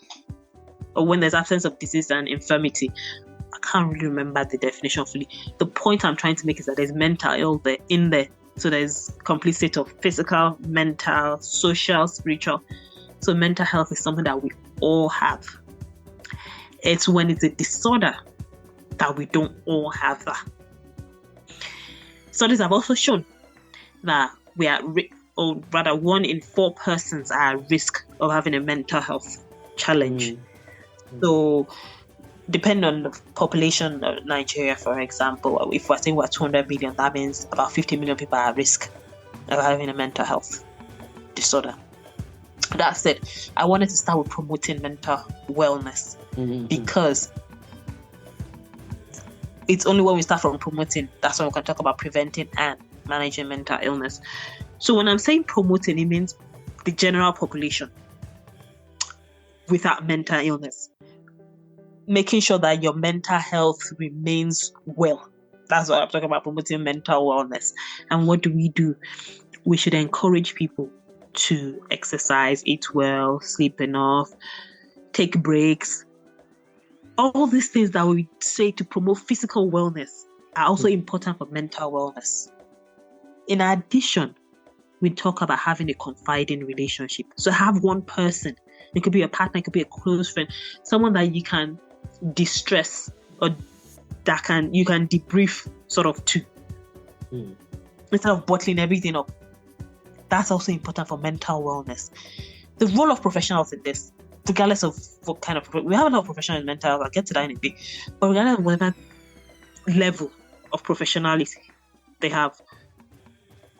or when there's absence of disease and infirmity. I can't really remember the definition fully. The point I'm trying to make is that there's mental health in there. So there's complete state of physical, mental, social, spiritual. So mental health is something that we all have. It's when it's a disorder that we don't all have that. Studies have also shown that we are, or rather 1 in 4 persons are at risk of having a mental health challenge. So depending on the population of Nigeria, for example, if we're saying we're 200 million, that means about 50 million people are at risk of having a mental health disorder. That said, I wanted to start with promoting mental wellness because it's only when we start from promoting that's when we can talk about preventing and managing mental illness. So when I'm saying promoting, it means the general population without mental illness, making sure that your mental health remains well. That's what I'm talking about, promoting mental wellness. And what do? We should encourage people to exercise, eat well, sleep enough, take breaks. All these things that we say to promote physical wellness are also important for mental wellness. In addition, we talk about having a confiding relationship. So have one person. It could be a partner, it could be a close friend, someone that you can distress or that you can debrief sort of to. Instead of bottling everything up. That's also important for mental wellness. The role of professionals in this, regardless of what kind of, we have a lot of professionals in mental health, I'll get to that in a bit, but regardless of whatever level of professionality they have,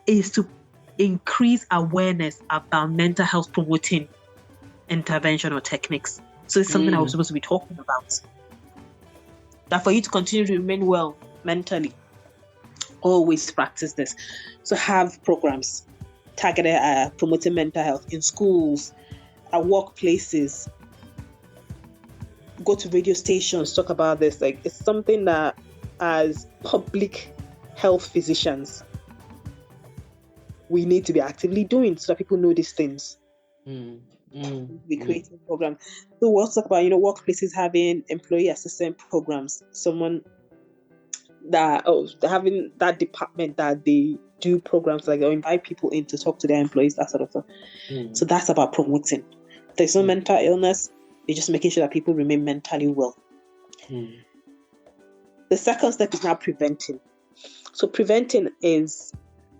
is to increase awareness about mental health promoting intervention or techniques. So it's something that we're supposed to be talking about. That for you to continue to remain well mentally, always practice this. So have programs targeted at promoting mental health in schools, at workplaces. Go to radio stations, talk about this. Like, it's something that as public health physicians, we need to be actively doing so that people know these things. Be creating programs. So we'll talk about, workplaces having employee assistant programs. Someone that having that department that they do programs, like they'll invite people in to talk to their employees, that sort of stuff. So that's about promoting. There's no mental illness. You're just making sure that people remain mentally well. The second step is now preventing. So preventing is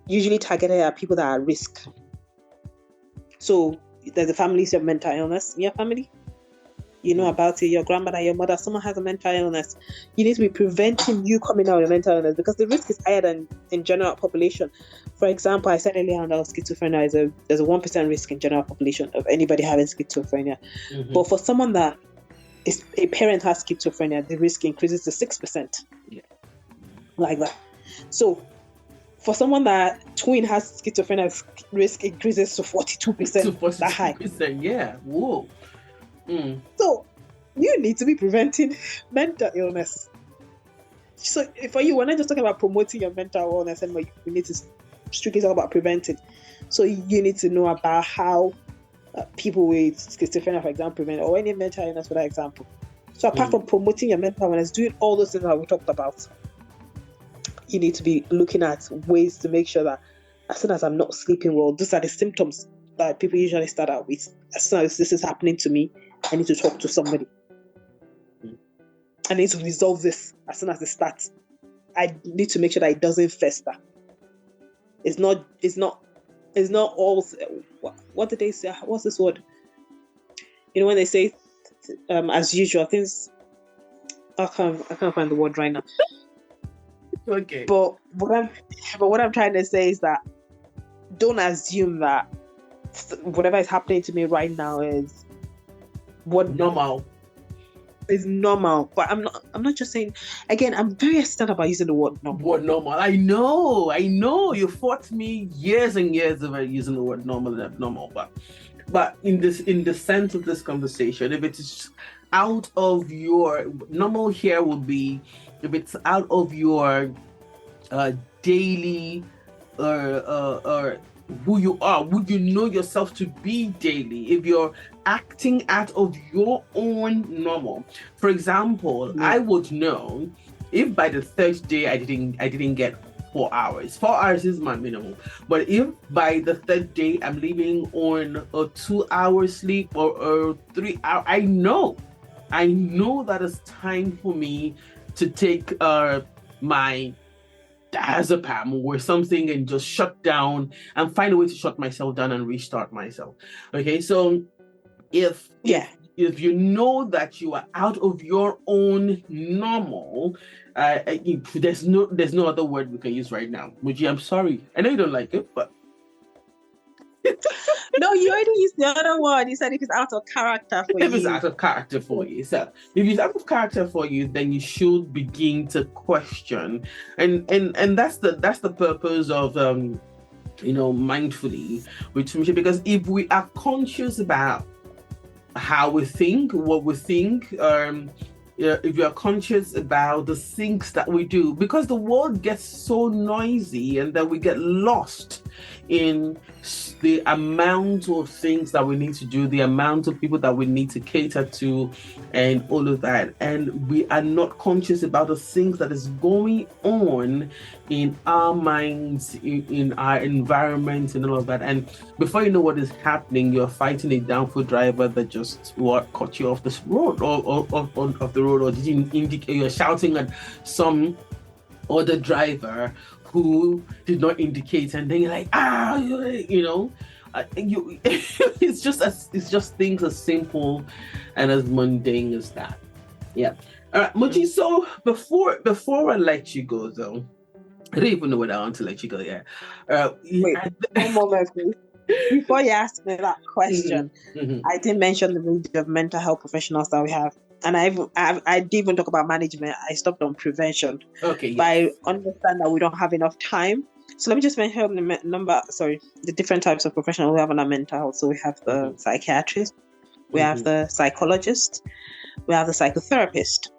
usually targeted at people that are at risk. So there's a family of mental illness in your family. You know about it, your grandmother, your mother, someone has a mental illness. You need to be preventing you coming out with a mental illness because the risk is higher than in general population. For example, I said earlier on that schizophrenia there's a 1% risk in general population of anybody having schizophrenia. But for someone that is a parent has schizophrenia, the risk increases to 6%. Like that. So for someone that twin has schizophrenia, risk increases to 42%. To 42%, that high. Yeah. Whoa. So you need to be preventing mental illness. So for you, we're not just talking about promoting your mental wellness anymore. We need to strictly talk about preventing. So you need to know about how people with schizophrenia, for example, prevent, or any mental illness, for that example. So apart from promoting your mental wellness, doing all those things that we talked about, you need to be looking at ways to make sure that as soon as I'm not sleeping well, these are the symptoms that people usually start out with. As soon as this is happening to me, I need to talk to somebody. I need to resolve this as soon as it starts. I need to make sure that it doesn't fester. It's not all, what did they say? What's this word? When they say, as usual, things, I can't find the word right now. Okay. But what I'm trying to say is that don't assume that whatever is happening to me right now is what normal is normal. But I'm not just saying, again, I'm very hesitant about using the word normal. Word normal. I know you fought me years and years about using the word normal and abnormal, but in the sense of this conversation, if it is out of your normal, here would be if it's out of your daily or who you are, would you know yourself to be daily, if you're acting out of your own normal. For example, I would know if by the third day I didn't get 4 hours. 4 hours is my minimum. But if by the third day I'm living on a 2-hour sleep or 3 hour, I know that it's time for me to take my diazepam or something and just shut down and find a way to shut myself down and restart myself. Okay, so if that you are out of your own normal, there's no other word we can use right now. Moji, I'm sorry. I know you don't like it, but no, you already used the other word. You said if it's out of character for if you. it's out of character for you. So if it's out of character for you, then you should begin to question. And that's the purpose of mindfully, because if we are conscious about how we think, what we think, if you are conscious about the things that we do, because the world gets so noisy and that we get lost in the amount of things that we need to do, the amount of people that we need to cater to, and all of that, and we are not conscious about the things that is going on in our minds, in our environment, and all of that. And before you know what is happening, you're fighting a downfall driver that just cut you off the road, or of the road, or didn't indicate. You're shouting at some other driver who did not indicate, and then you're like, it's just things as simple and as mundane as that. Yeah. All right, Moji. So before I let you go, though, I don't even know whether I want to let you go. Yeah. Wait, one moment, please. Before you ask me that question, I did mention the range of mental health professionals that we have. And I didn't even talk about management. I stopped on prevention. Okay. Yes. But I understand that we don't have enough time. So let me just mention the different types of professionals we have in our mental health. So we have the psychiatrist, we have the psychologist, we have the psychotherapist.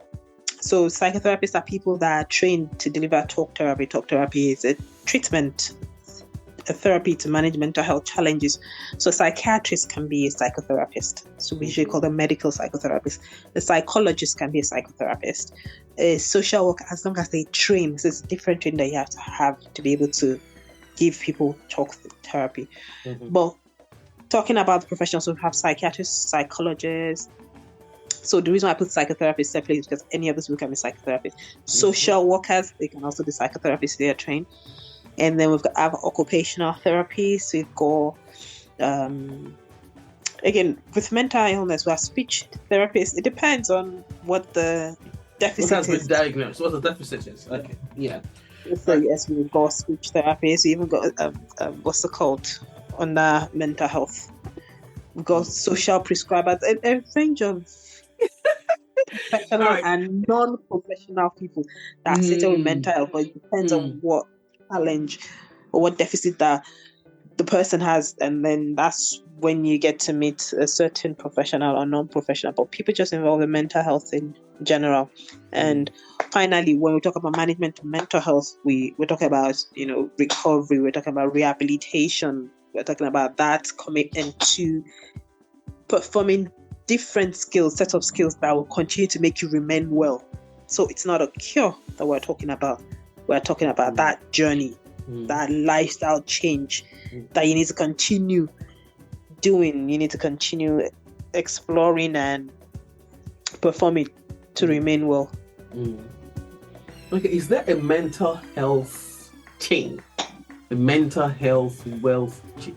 So psychotherapists are people that are trained to deliver talk therapy. Talk therapy is a treatment, a therapy to manage mental health challenges. So psychiatrists can be a psychotherapist. So we usually call them medical psychotherapists. The psychologist can be a psychotherapist. A social worker, as long as they train, so it's a different training that you have to be able to give people talk therapy. But talking about the professionals, we have psychiatrists, psychologists. So the reason I put psychotherapists separately is because any of those people can be psychotherapists. Social workers, they can also be psychotherapists, they are trained. And then we've got our occupational therapists. We've got, again, with mental illness, we have speech therapists. It depends on what the deficit has been diagnosed. What the deficit is. Okay, yeah. So yes, we've got speech therapists. We even got, what's it called, under mental health. We've got social prescribers, a range of professional and non-professional people that sit with mental health, but it depends on what challenge or what deficit that the person has, and then that's when you get to meet a certain professional or non-professional. But people just involved in mental health in general. And finally, when we talk about management of mental health, we're talking about recovery, we're talking about rehabilitation, we're talking about that commitment to performing different sets of skills that will continue to make you remain well. So it's not a cure that we're talking about. We're talking about that journey, that lifestyle change that you need to continue doing. You need to continue exploring and performing to remain well. Okay, is there a mental health chain? A mental health wealth chain?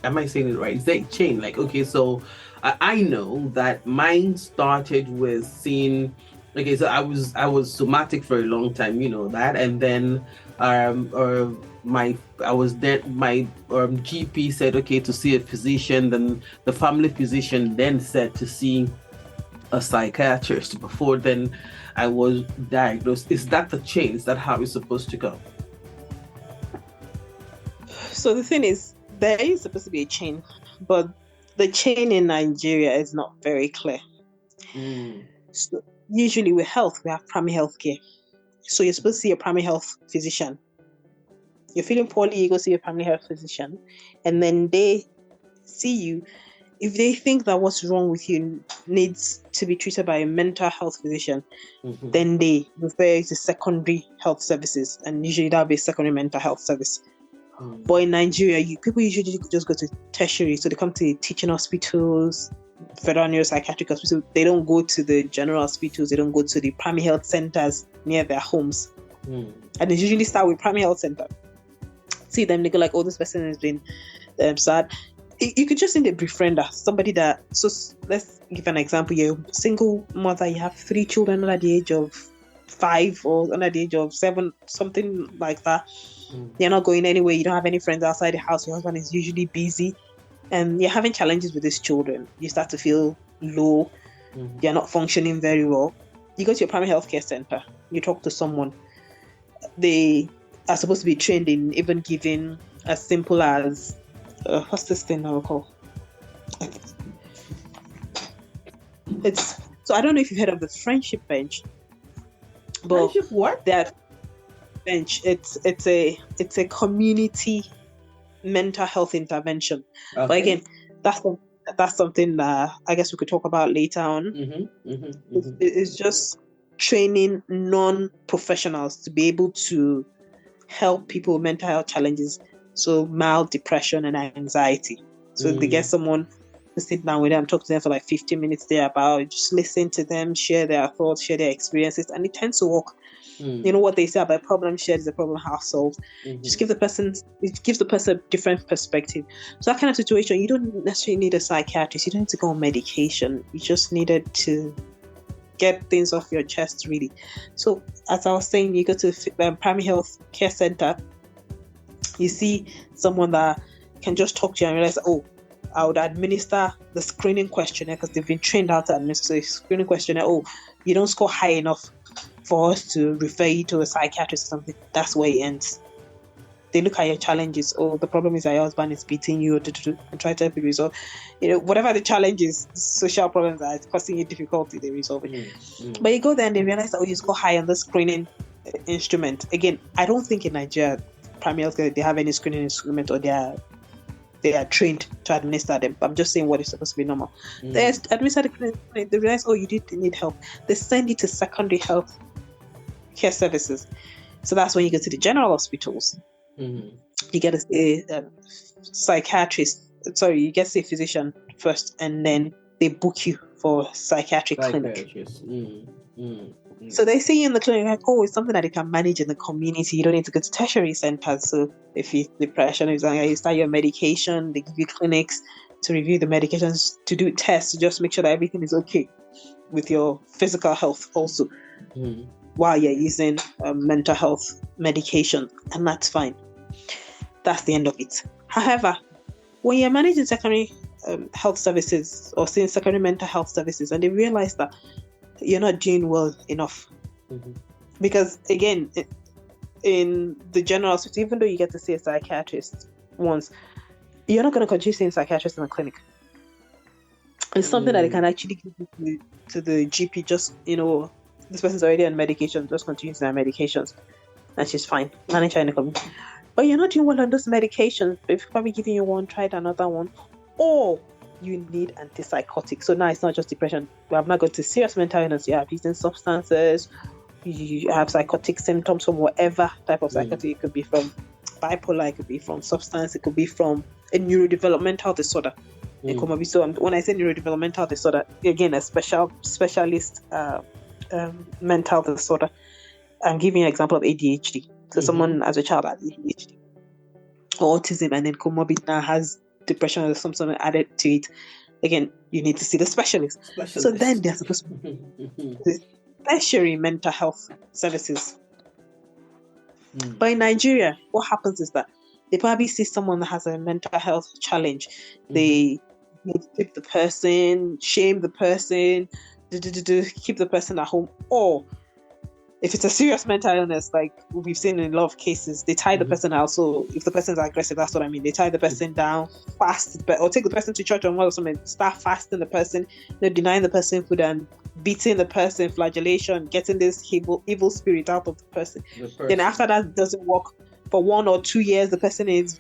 Am I saying it right? Is there a chain? Like, okay, so I know that mine started with seeing. Okay, so I was somatic for a long time, you know that, and then my GP said okay to see a physician. Then the family physician then said to see a psychiatrist. Before then, I was diagnosed. Is that the chain? Is that how it's supposed to go? So the thing is, there is supposed to be a chain, but the chain in Nigeria is not very clear. So usually with health, we have primary health care. So you're supposed to see a primary health physician. You're feeling poorly, you go see a primary health physician, and then they see you. If they think that what's wrong with you needs to be treated by a mental health physician, then they refer you to secondary health services, and usually that'll be a secondary mental health service. But in Nigeria, people usually just go to tertiary, so they come to teaching hospitals, federal neuropsychiatric hospitals. They don't go to the general hospitals. They don't go to the primary health centers near their homes. And they usually start with primary health center. See them, they go like, oh, this person has been sad. you could just need a befriender, somebody that. So let's give an example. You're a single mother. You have 3 children under the age of 5 or under the age of 7, something like that. You're not going anywhere. You don't have any friends outside the house. Your husband is usually busy, and you're having challenges with these children. You start to feel low. You're not functioning very well. You go to your primary health care center. You talk to someone. They are supposed to be trained in even giving as simple as what's this thing I will call? It's so I don't know if you've heard of the friendship bench. But friendship what? That bench. It's a community mental health intervention. Okay. But again, that's something that I guess we could talk about later on. It's just training non-professionals to be able to help people with mental health challenges, so mild depression and anxiety. So they get someone to sit down with them, talk to them for like 15 minutes there about, just listen to them, share their thoughts, share their experiences, and it tends to work. You know what they say about problem shared is a problem half solved. Just it gives the person a different perspective. So that kind of situation, you don't necessarily need a psychiatrist. You don't need to go on medication. You just needed to get things off your chest, really. So as I was saying, you go to the primary health care center, you see someone that can just talk to you and realize, oh, I would administer the screening questionnaire because they've been trained how to administer the screening questionnaire. Oh, you don't score high enough for us to refer you to a psychiatrist or something. That's where it ends. They look at your challenges. Oh, the problem is that your husband is beating you, and try to help you resolve. Whatever the challenge is, social problems that are causing you difficulty, they resolve it. But you go there and they realize that, oh, you score high on the screening instrument. Again, I don't think in Nigeria, primary health care, they have any screening instrument, or they are trained to administer them. I'm just saying what is supposed to be normal. They administer the clinic, they realize, oh, you did need help. They send you to secondary health care services. So that's when you go to the general hospitals. You get a psychiatrist. Sorry, you get to see a physician first, and then they book you for psychiatric clinic. So they see you in the clinic like, oh, it's something that they can manage in the community. You don't need to go to tertiary centers. So if you depression, you start your medication, they give you clinics to review the medications, to do tests, to just make sure that everything is okay with your physical health also, while you're using mental health medication, and that's fine. That's the end of it. However, when you're managing secondary health services or seeing secondary mental health services, and they realize that you're not doing well enough, because again, in the general hospital, even though you get to see a psychiatrist once, you're not going to continue seeing a psychiatrist in a clinic. It's something that they can actually give to the GP. Just, this person's already on medication, just continue their medications, and she's fine. Manage her in the community. But you're not doing well on those medications. They've probably given you one, tried another one, or you need antipsychotics. So now it's not just depression. We have not got to serious mental illness. You have using substances, you have psychotic symptoms from whatever type of psychotic. It could be from bipolar, it could be from substance, it could be from a neurodevelopmental disorder. So when I say neurodevelopmental disorder, again, a specialist mental disorder. I'm giving you an example of ADHD. So someone as a child has ADHD or autism, and then comorbid now has depression or something added to it. Again, you need to see the specialist. So then they're supposed to be tertiary mental health services. But in Nigeria, what happens is that they probably see someone that has a mental health challenge. They keep the person, shame the person, keep the person at home. Or if it's a serious mental illness, like we've seen in a lot of cases, they tie the person out. So if the person's aggressive, that's what I mean. They tie the person down, fast, or take the person to church or something, start fasting the person, denying the person food and beating the person, flagellation, getting this evil spirit out of the person. Then after that doesn't work, for 1 or 2 years, the person is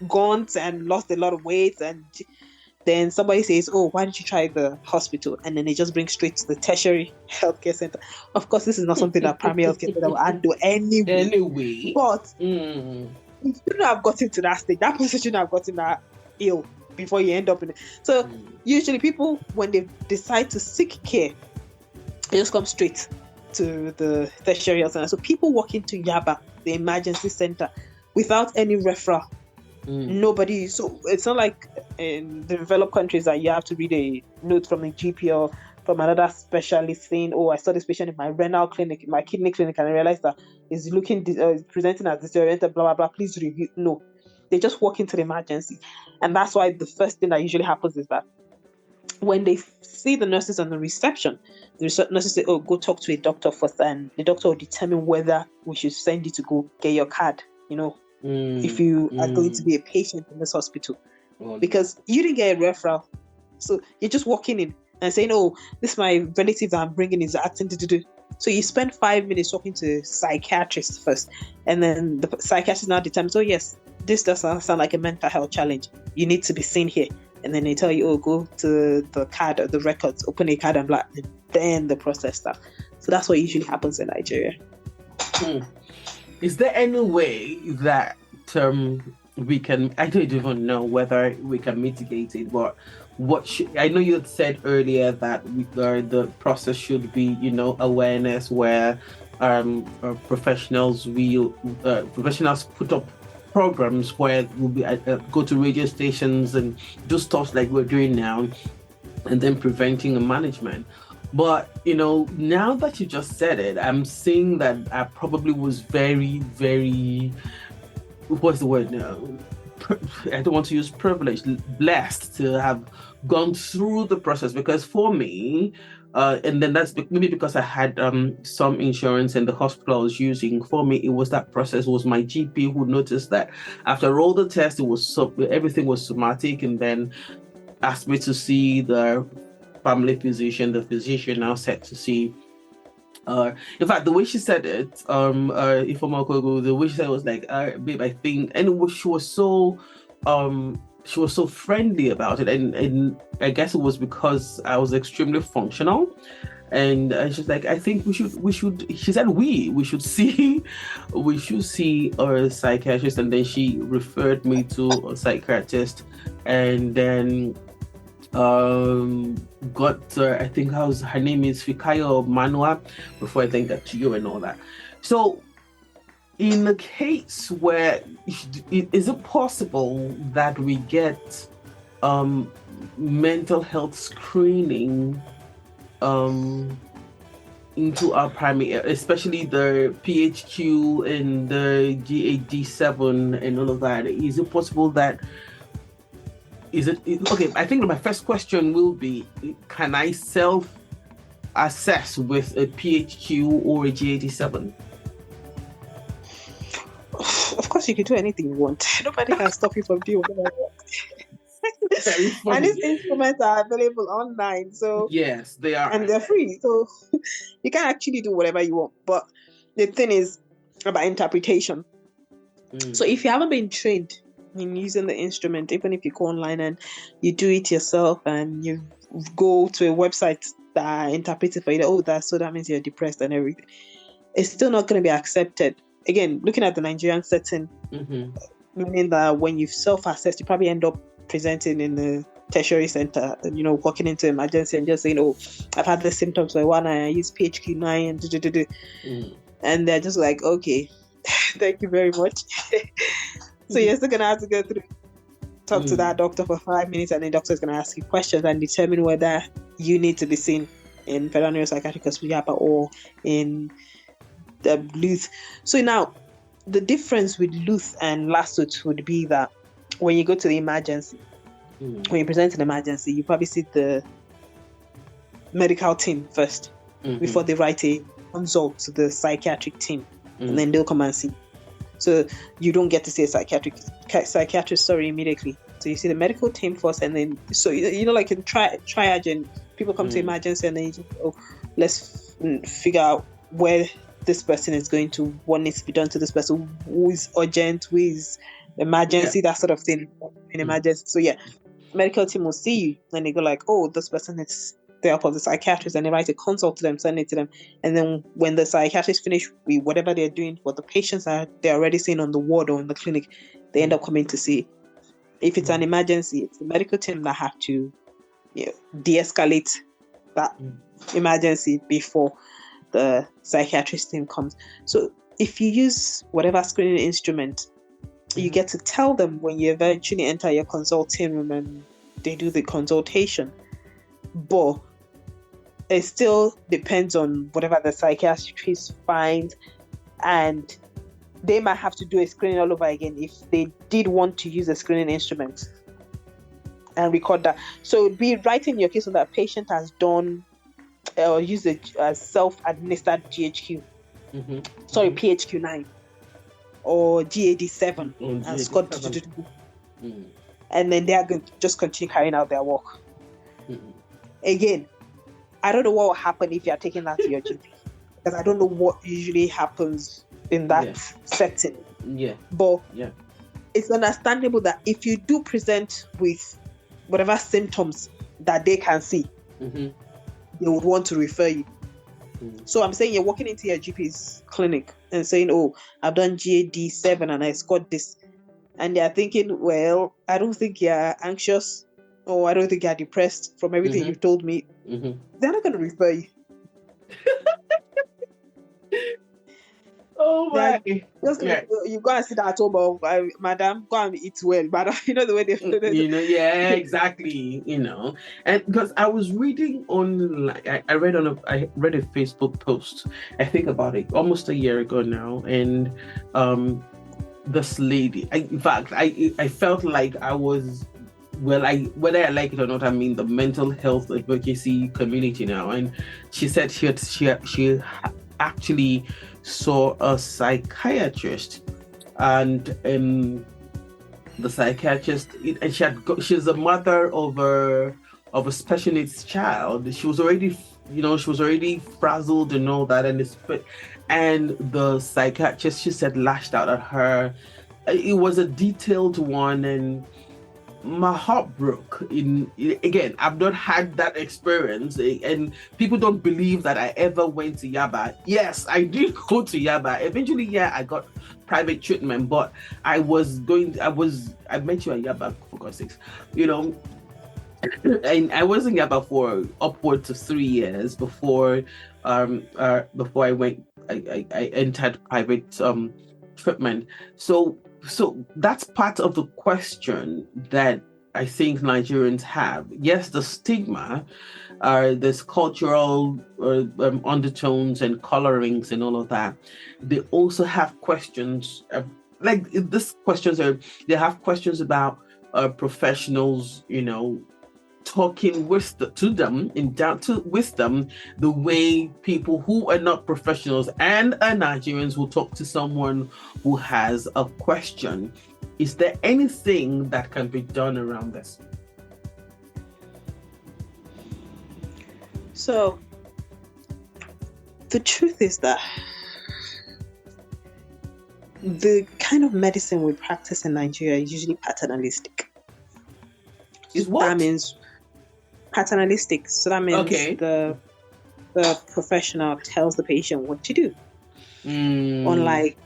gaunt and lost a lot of weight, and then somebody says, oh, why don't you try the hospital? And then they just bring straight to the tertiary healthcare center. Of course, this is not something that primary healthcare center will handle anyway. But you shouldn't have gotten to that stage. That person shouldn't have gotten that ill before you end up in it. So usually people, when they decide to seek care, they just come straight to the tertiary health center. So people walk into Yaba, the emergency center, without any referral Nobody, so it's not like in the developed countries that you have to read a note from a GP or from another specialist saying, oh, I saw this patient in my renal clinic, in my kidney clinic, and I realized that is presenting as disoriented, blah, blah, blah, please review. No, they just walk into the emergency. And that's why the first thing that usually happens is that when they see the nurses on the reception, the nurses say, oh, go talk to a doctor first, and the doctor will determine whether we should send you to go get your card, if you are going to be a patient in this hospital. Because you didn't get a referral. So you're just walking in and saying, oh, this is my relative that I'm bringing is acting. So you spend 5 minutes talking to a psychiatrist first. And then the psychiatrist now determines, oh, yes, this does sound like a mental health challenge. You need to be seen here. And then they tell you, oh, go to the card or the records, open a card and blah. And then the process starts. So that's what usually happens in Nigeria. Is there any way that we can, I don't even know whether we can mitigate it, but I know you had said earlier that the process should be, awareness where professionals put up programs where we'll be go to radio stations and do stuff like we're doing now, and then preventing and management. But now that you just said it, I'm seeing that I probably was very, very, what's the word now? I don't want to use privileged, blessed to have gone through the process, because for me, and then that's maybe because I had some insurance in the hospital I was using. For me, it was that process. It was my GP who noticed that after all the tests, everything was somatic, and then asked me to see the family physician. The physician now said to see. In fact, the way she said it, the way she said it was like, babe, I think, and she was so friendly about it, and I guess it was because I was extremely functional, and she's like, I think we should. She said we should see a psychiatrist, and then she referred me to a psychiatrist, and then got I think her name is Fikayo Manua, before I think that to you and all that. So in the case where is it possible that we get mental health screening into our primary, especially the PHQ and the GAD7 and all of that? Is it possible that okay, I think my first question will be, can I self-assess with a PHQ or a GAD7? Of course, you can do anything you want. Nobody can stop you from doing whatever you want. And these instruments are available online. So yes, they are. And they're free. So you can actually do whatever you want. But the thing is about interpretation. So if you haven't been trained in using the instrument, even if you go online and you do it yourself and you go to a website that interprets it for you, that means you're depressed and everything, it's still not going to be accepted. Again, looking at the Nigerian setting, meaning that when you've self-assessed, you probably end up presenting in the tertiary center, walking into emergency and just saying, oh, I've had the symptoms for a while, I use PHQ9 and and they're just like, okay, thank you very much. So you're still gonna have to talk to that doctor for 5 minutes, and the doctor is gonna ask you questions and determine whether you need to be seen in federal neuropsychiatric hospital or in the Luth. So now, the difference with Luth and Lasut would be that when you go to the emergency, when you present an emergency, you probably see the medical team first before they write a consult to the psychiatric team, and then they'll come and see. So you don't get to see a psychiatrist immediately. So you see the medical team first, and then like in triage, people come to emergency, and then you just, let's figure out where this person is going to, what needs to be done to this person, who is urgent, who is emergency, that sort of thing in emergency. So medical team will see you, and they go like, oh, this person is the help of the psychiatrist, and they write a consult to them, send it to them, and then when the psychiatrist finish with whatever they're doing, what the patients they're already seeing on the ward or in the clinic, they end up coming to see. If it's an emergency, it's the medical team that have to de-escalate that emergency before the psychiatrist team comes. So if you use whatever screening instrument, You get to tell them when you eventually enter your consulting room and they do the consultation. But it still depends on whatever the psychiatrist finds, and they might have to do a screening all over again if they did want to use a screening instrument and record that. So it'd be writing your case so that patient has done or used a self-administered GHQ, PHQ-9 or GAD-7 and Scott, and then they are going to just continue carrying out their work. Again, I don't know what will happen if you are taking that to your GP, because I don't know what usually happens in that setting. But it's understandable that if you do present with whatever symptoms that they can see, they would want to refer you. So I'm saying you're walking into your GP's clinic and saying, "Oh, I've done GAD-7 and I scored this," and they're thinking, "Well, I don't think you're anxious, or I don't think you're depressed from everything you've told me." They're not going to refer you. Oh my! Just you go and sit at home, madam, go and eat well, madam. You know the way they. Exactly. And because I was reading on, I read a Facebook post, I think about it almost a year ago now, and this lady, in fact, I felt like I was. Well, whether I like it or not, I'm in the mental health advocacy community now, and she said she actually saw a psychiatrist, and the psychiatrist, and she's a mother of a special needs child. She was already frazzled and all that, and the psychiatrist, she said, lashed out at her. It was a detailed one, and my heart broke. Again, I've not had that experience, and people don't believe that I ever went to Yaba. Yes, I did go to Yaba. Eventually, I got private treatment, but I met you at Yaba, for God's sakes, and I was in Yaba for upwards of 3 years before I went. I entered private treatment. So that's part of the question that I think Nigerians have. Yes, the stigma, there's cultural undertones and colorings and all of that. They also have questions they have questions about professionals, talking to them in down to wisdom, the way people who are not professionals and are Nigerians will talk to someone who has a question. Is there anything that can be done around this? So the truth is that the kind of medicine we practice in Nigeria is usually paternalistic. Is what? That means paternalistic. So that means the professional tells the patient what to do. Unlike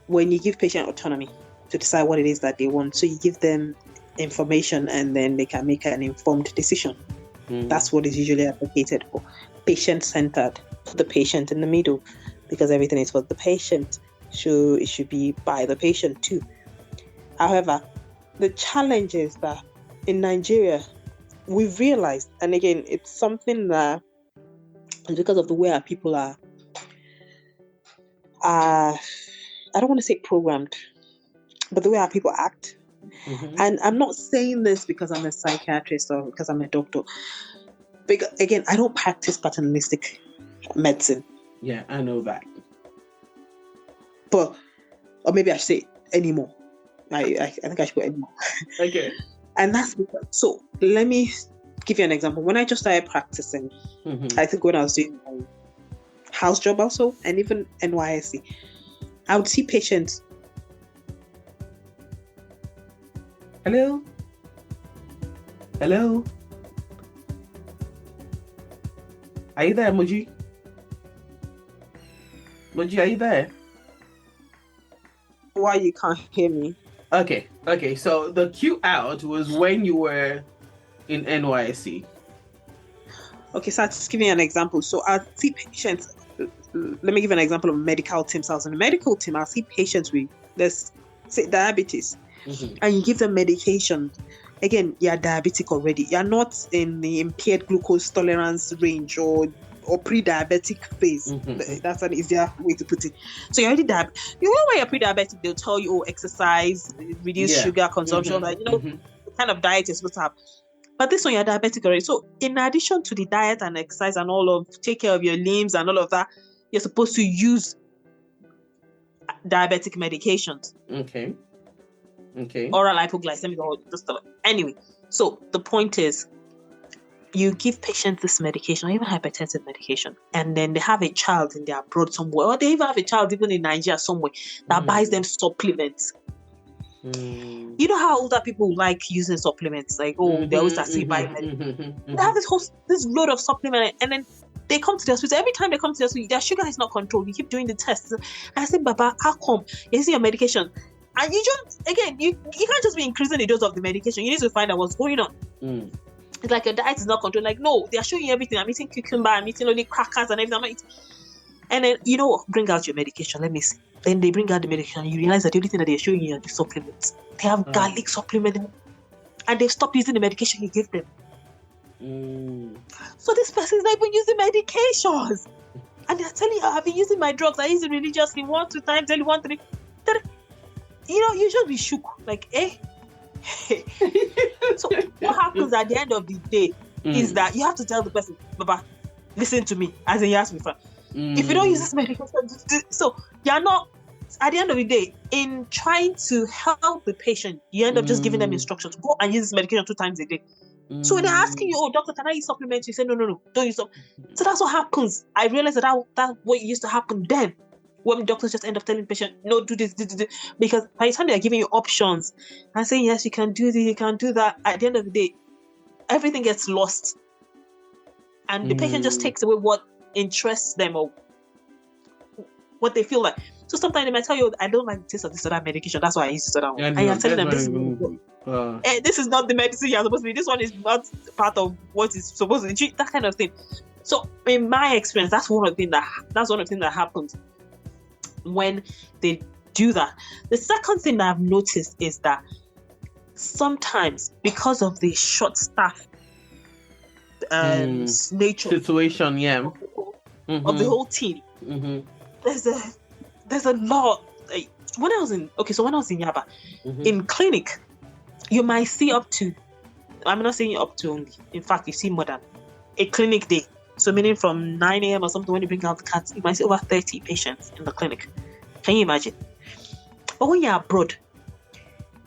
when you give patient autonomy to decide what it is that they want. So you give them information and then they can make an informed decision. That's what is usually advocated for. Patient-centered. Put the patient in the middle, because everything is for the patient. So it should be by the patient too. However, the challenge is that in Nigeria, we've realized, and again, it's something that is because of the way our people are, I don't want to say programmed, but the way our people act. And I'm not saying this because I'm a psychiatrist or because I'm a doctor. Because, again, I don't practice paternalistic medicine. Yeah, I know that. But, or maybe I should say anymore. I think I should go anymore. Okay. And that's because, so let me give you an example. When I just started practicing, I think when I was doing my house job also, and even NYSC, I would see patients. Hello? Hello? Are you there, Moji? Moji, are you there? Why you can't hear me? Okay. So the cue out was when you were in NYSC. Okay, so I'll just give you an example. So I see patients. Let me give an example of medical teams. I was in a medical team. I see patients with, let's say diabetes, and you give them medication, again, you're diabetic already. You're not in the impaired glucose tolerance range or pre-diabetic phase. That's an easier way to put it. So you're already diabetic. You know, when you're pre-diabetic, they'll tell you, exercise, reduce sugar consumption, the kind of diet you're supposed to have. But this one, you're diabetic already. So in addition to the diet and exercise and all of, take care of your limbs and all of that, you're supposed to use diabetic medications. Okay. Oral hypoglycemic, all this stuff. Anyway, so the point is, you give patients this medication, or even hypertensive medication, and then they have a child in their abroad somewhere, or they even have a child even in Nigeria somewhere that buys them supplements. You know how older people like using supplements, like they always start to buy medicine. They have this load of supplement, and then they come to the hospital. Every time they come to the hospital, their sugar is not controlled. You keep doing the tests. I say, Baba, how come? You see your medication, and you just, again, you can't just be increasing the dose of the medication. You need to find out what's going on. It's like your diet is not controlled. Like, no, they are showing you everything. I'm eating cucumber, I'm eating only crackers and everything. I'm not eating. And then, you know what? Bring out your medication. Let me see. Then they bring out the medication. You realize that the only thing that they're showing you are the supplements. They have garlic supplement, and they've stopped using the medication you give them. So this person is not even using medications. And they're telling you, I've been using my drugs. I use it religiously 1-2 times, daily, 1, 3. You know, you should be shook. Like, So what happens at the end of the day is that you have to tell the person, Baba, listen to me, as in you ask me for. If you don't use this medication, so you're not, at the end of the day, in trying to help the patient, you end up just giving them instructions. Go and use this medication 2 times a day. So when they're asking you, doctor, can I use supplements? You say, no, don't use supplements. So that's what happens. I realized that's what used to happen then. When doctors just end up telling the patient, no, do this, because by the time they're giving you options and saying, yes, you can do this, you can do that, at the end of the day, everything gets lost. And the patient just takes away what interests them or what they feel like. So sometimes they might tell you, I don't like the taste of this or that medication, that's why I use this or that one. And you're telling them, this is not the medicine you're supposed to be. This one is not part of what is supposed to be. That kind of thing. So in my experience, that's one of the things that happens when they do that. The second thing that I've noticed is that sometimes, because of the short staff nature situation, of the whole team, there's a lot. Like, when I was in Yaba, in clinic, you might see up to, I'm not saying up to only, in fact, you see more than a clinic day. So meaning from 9 a.m. or something, when you bring out the cats, you might see over 30 patients in the clinic. Can you imagine? But when you're abroad,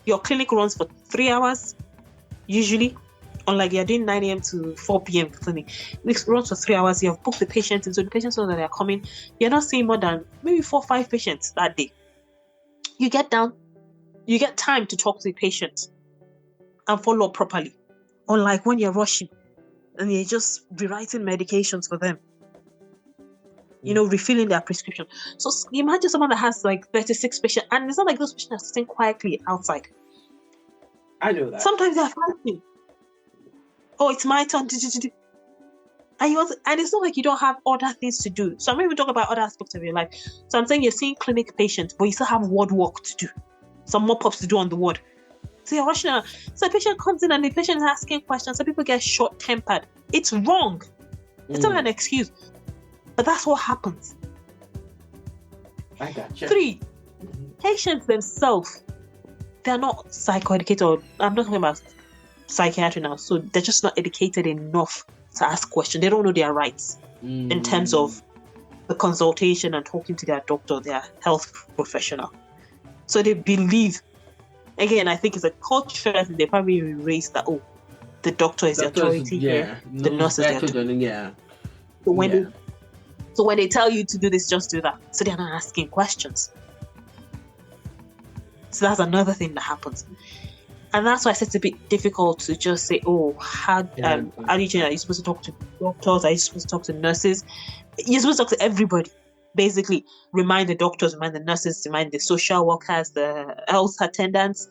your clinic runs for 3 hours, usually. Unlike you're doing 9 a.m. to 4 p.m. clinic. It runs for 3 hours. You have booked the patients, and so the patients know that they're coming. You're not seeing more than maybe 4 or 5 patients that day. You get down, you get time to talk to the patients and follow up properly. Unlike when you're rushing and you're just rewriting medications for them, refilling their prescription. So imagine someone that has like 36 patients, and it's not like those patients are sitting quietly outside. I know that. Sometimes they're fighting. Oh, it's my turn. And it's not like you don't have other things to do. So I'm not even talking about other aspects of your life. So I'm saying you're seeing clinic patients, but you still have ward work to do. Some mop-ups to do on the ward. So you're rushing out. So the patient comes in and the patient is asking questions. So people get short-tempered. It's wrong. It's not an excuse. But that's what happens. I gotcha. 3, patients themselves, they're not psychoeducated. I'm not talking about psychiatry now. So they're just not educated enough to ask questions. They don't know their rights in terms of the consultation and talking to their doctor, their health professional. So they believe, again, I think it's a culture that they probably raised that, the doctor is the authority here, the nurse is the authority. So when they tell you to do this, just do that. So they're not asking questions. So that's another thing that happens. And that's why I said it's a bit difficult to just say, how do you change that? Are you supposed to talk to doctors? Are you supposed to talk to nurses? You're supposed to talk to everybody. Basically, remind the doctors, remind the nurses, remind the social workers, the health attendants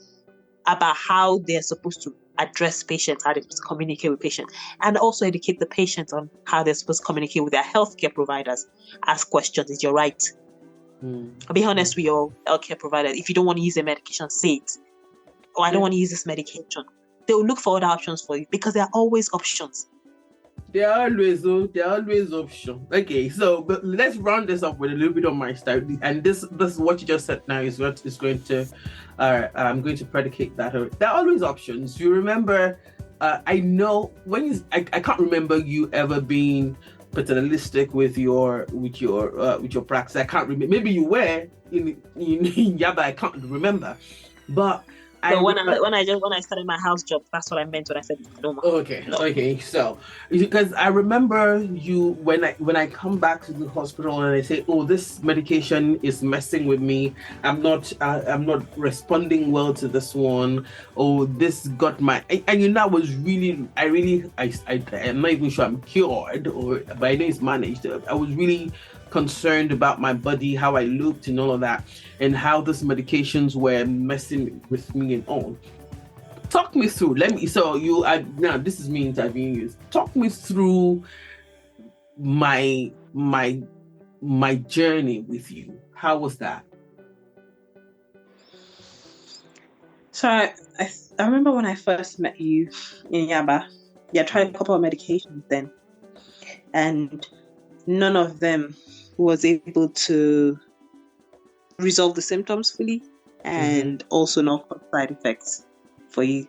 about how they're supposed to address patients, how they're supposed to communicate with patients, and also educate the patients on how they're supposed to communicate with their healthcare providers. Ask questions. Is your right? I'll be honest with your healthcare provider. If you don't want to use a medication, say it. Or I don't want to use this medication. They will look for other options for you because there are always options. There are always options. Okay, so but let's round this up with a little bit of my style. And this what you just said now is what is going to I'm going to predicate that. There are always options. You remember I know when I can't remember you ever being paternalistic with your practice. I can't remember. Maybe you were in Yaba. I can't remember, but when I started my house job, that's what I meant when I said no. Okay. So because I remember you when I come back to the hospital and I say, oh, this medication is messing with me. I'm not responding well to this one. Oh, this got my and that was really I'm not even sure I'm cured or by it's managed. I was really concerned about my body, how I looked and all of that, and how these medications were messing with me and all. Talk me through. Now this is me interviewing you. Talk me through my journey with you. How was that? So I remember when I first met you in Yaba, I tried a couple of medications then, and none of them was able to resolve the symptoms fully and also not cause side effects for you.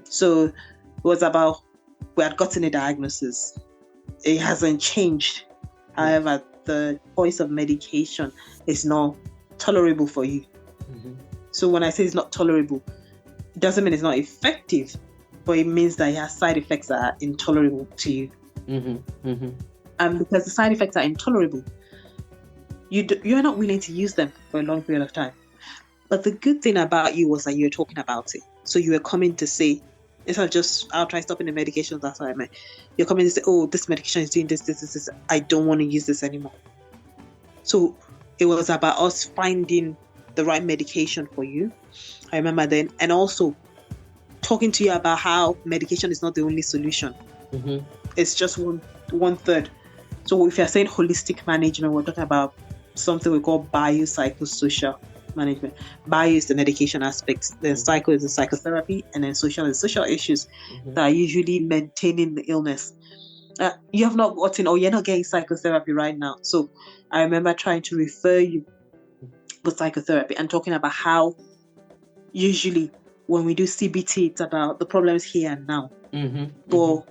So it was about, we had gotten a diagnosis. It hasn't changed. However, the choice of medication is not tolerable for you. So when I say it's not tolerable, it doesn't mean it's not effective, but it means that it has side effects that are intolerable to you. And because the side effects are intolerable, you're not willing to use them for a long period of time. But the good thing about you was that you were talking about it. So you were coming to say, instead of just, I'll try stopping the medications, that's what I meant. You're coming to say, oh, this medication is doing this. I don't want to use this anymore. So it was about us finding the right medication for you. I remember then. And also talking to you about how medication is not the only solution. It's just one third. So if you're saying holistic management, we're talking about something we call biopsychosocial management. Bio is the medication aspect, then psycho is the psychotherapy, and then social is social issues that are usually maintaining the illness. You have not gotten, or you're not getting psychotherapy right now. So I remember trying to refer you for psychotherapy and talking about how usually when we do CBT, it's about the problems here and now. But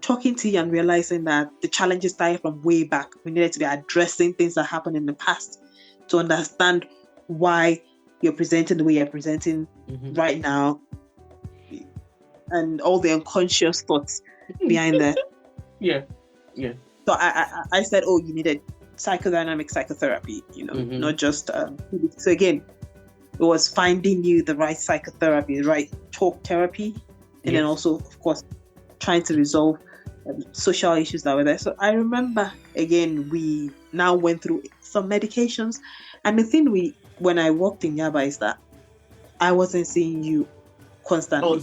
talking to you and realizing that the challenges started from way back. We needed to be addressing things that happened in the past to understand why you're presenting the way you're presenting right now, and all the unconscious thoughts behind that. So I said, oh, you needed psychodynamic psychotherapy, not just so again, it was finding you the right psychotherapy, the right talk therapy, and then also, of course, trying to resolve social issues that were there. So I remember, again, we now went through some medications, and the thing when I walked in Yaba is that I wasn't seeing you constantly.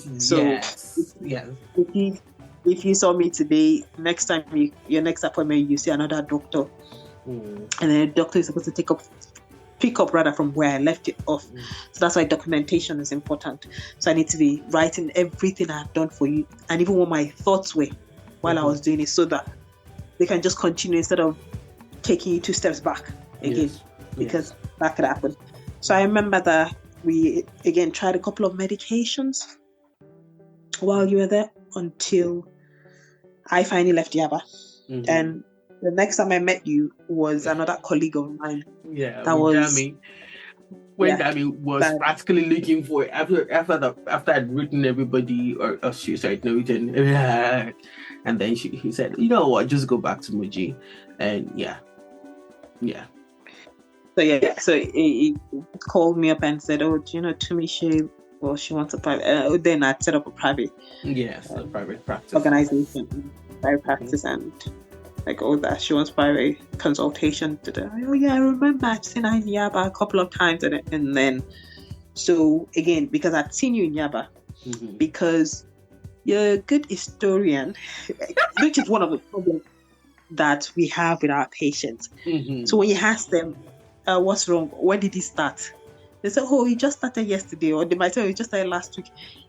If you saw me today, next time your next appointment, you see another doctor, and then the doctor is supposed to pick up rather from where I left it off. So that's why documentation is important. So I need to be writing everything I've done for you, and even what my thoughts were while I was doing it, so that they can just continue instead of taking you 2 steps back again, because that could happen. So I remember that we again tried a couple of medications while you were there until I finally left Yaba. And the next time I met you was another colleague of mine. That was Dami was practically looking for it after I'd written everybody or she said no, written, and then he said, you know what, just go back to Moji, and So he called me up and said, oh, do you know Tumishe? Well, she wants a private. Then I'd set up a private. A private practice organization, private practice, and like all that. She wants private consultation. Oh yeah, I remember I'd seen her in Yaba a couple of times, and then so again, because I'd seen you in Yaba, because you're a good historian, which is one of the problems that we have with our patients. So when you ask them, what's wrong? When did he start? They say, oh, he just started yesterday, or they might say, he just started last week.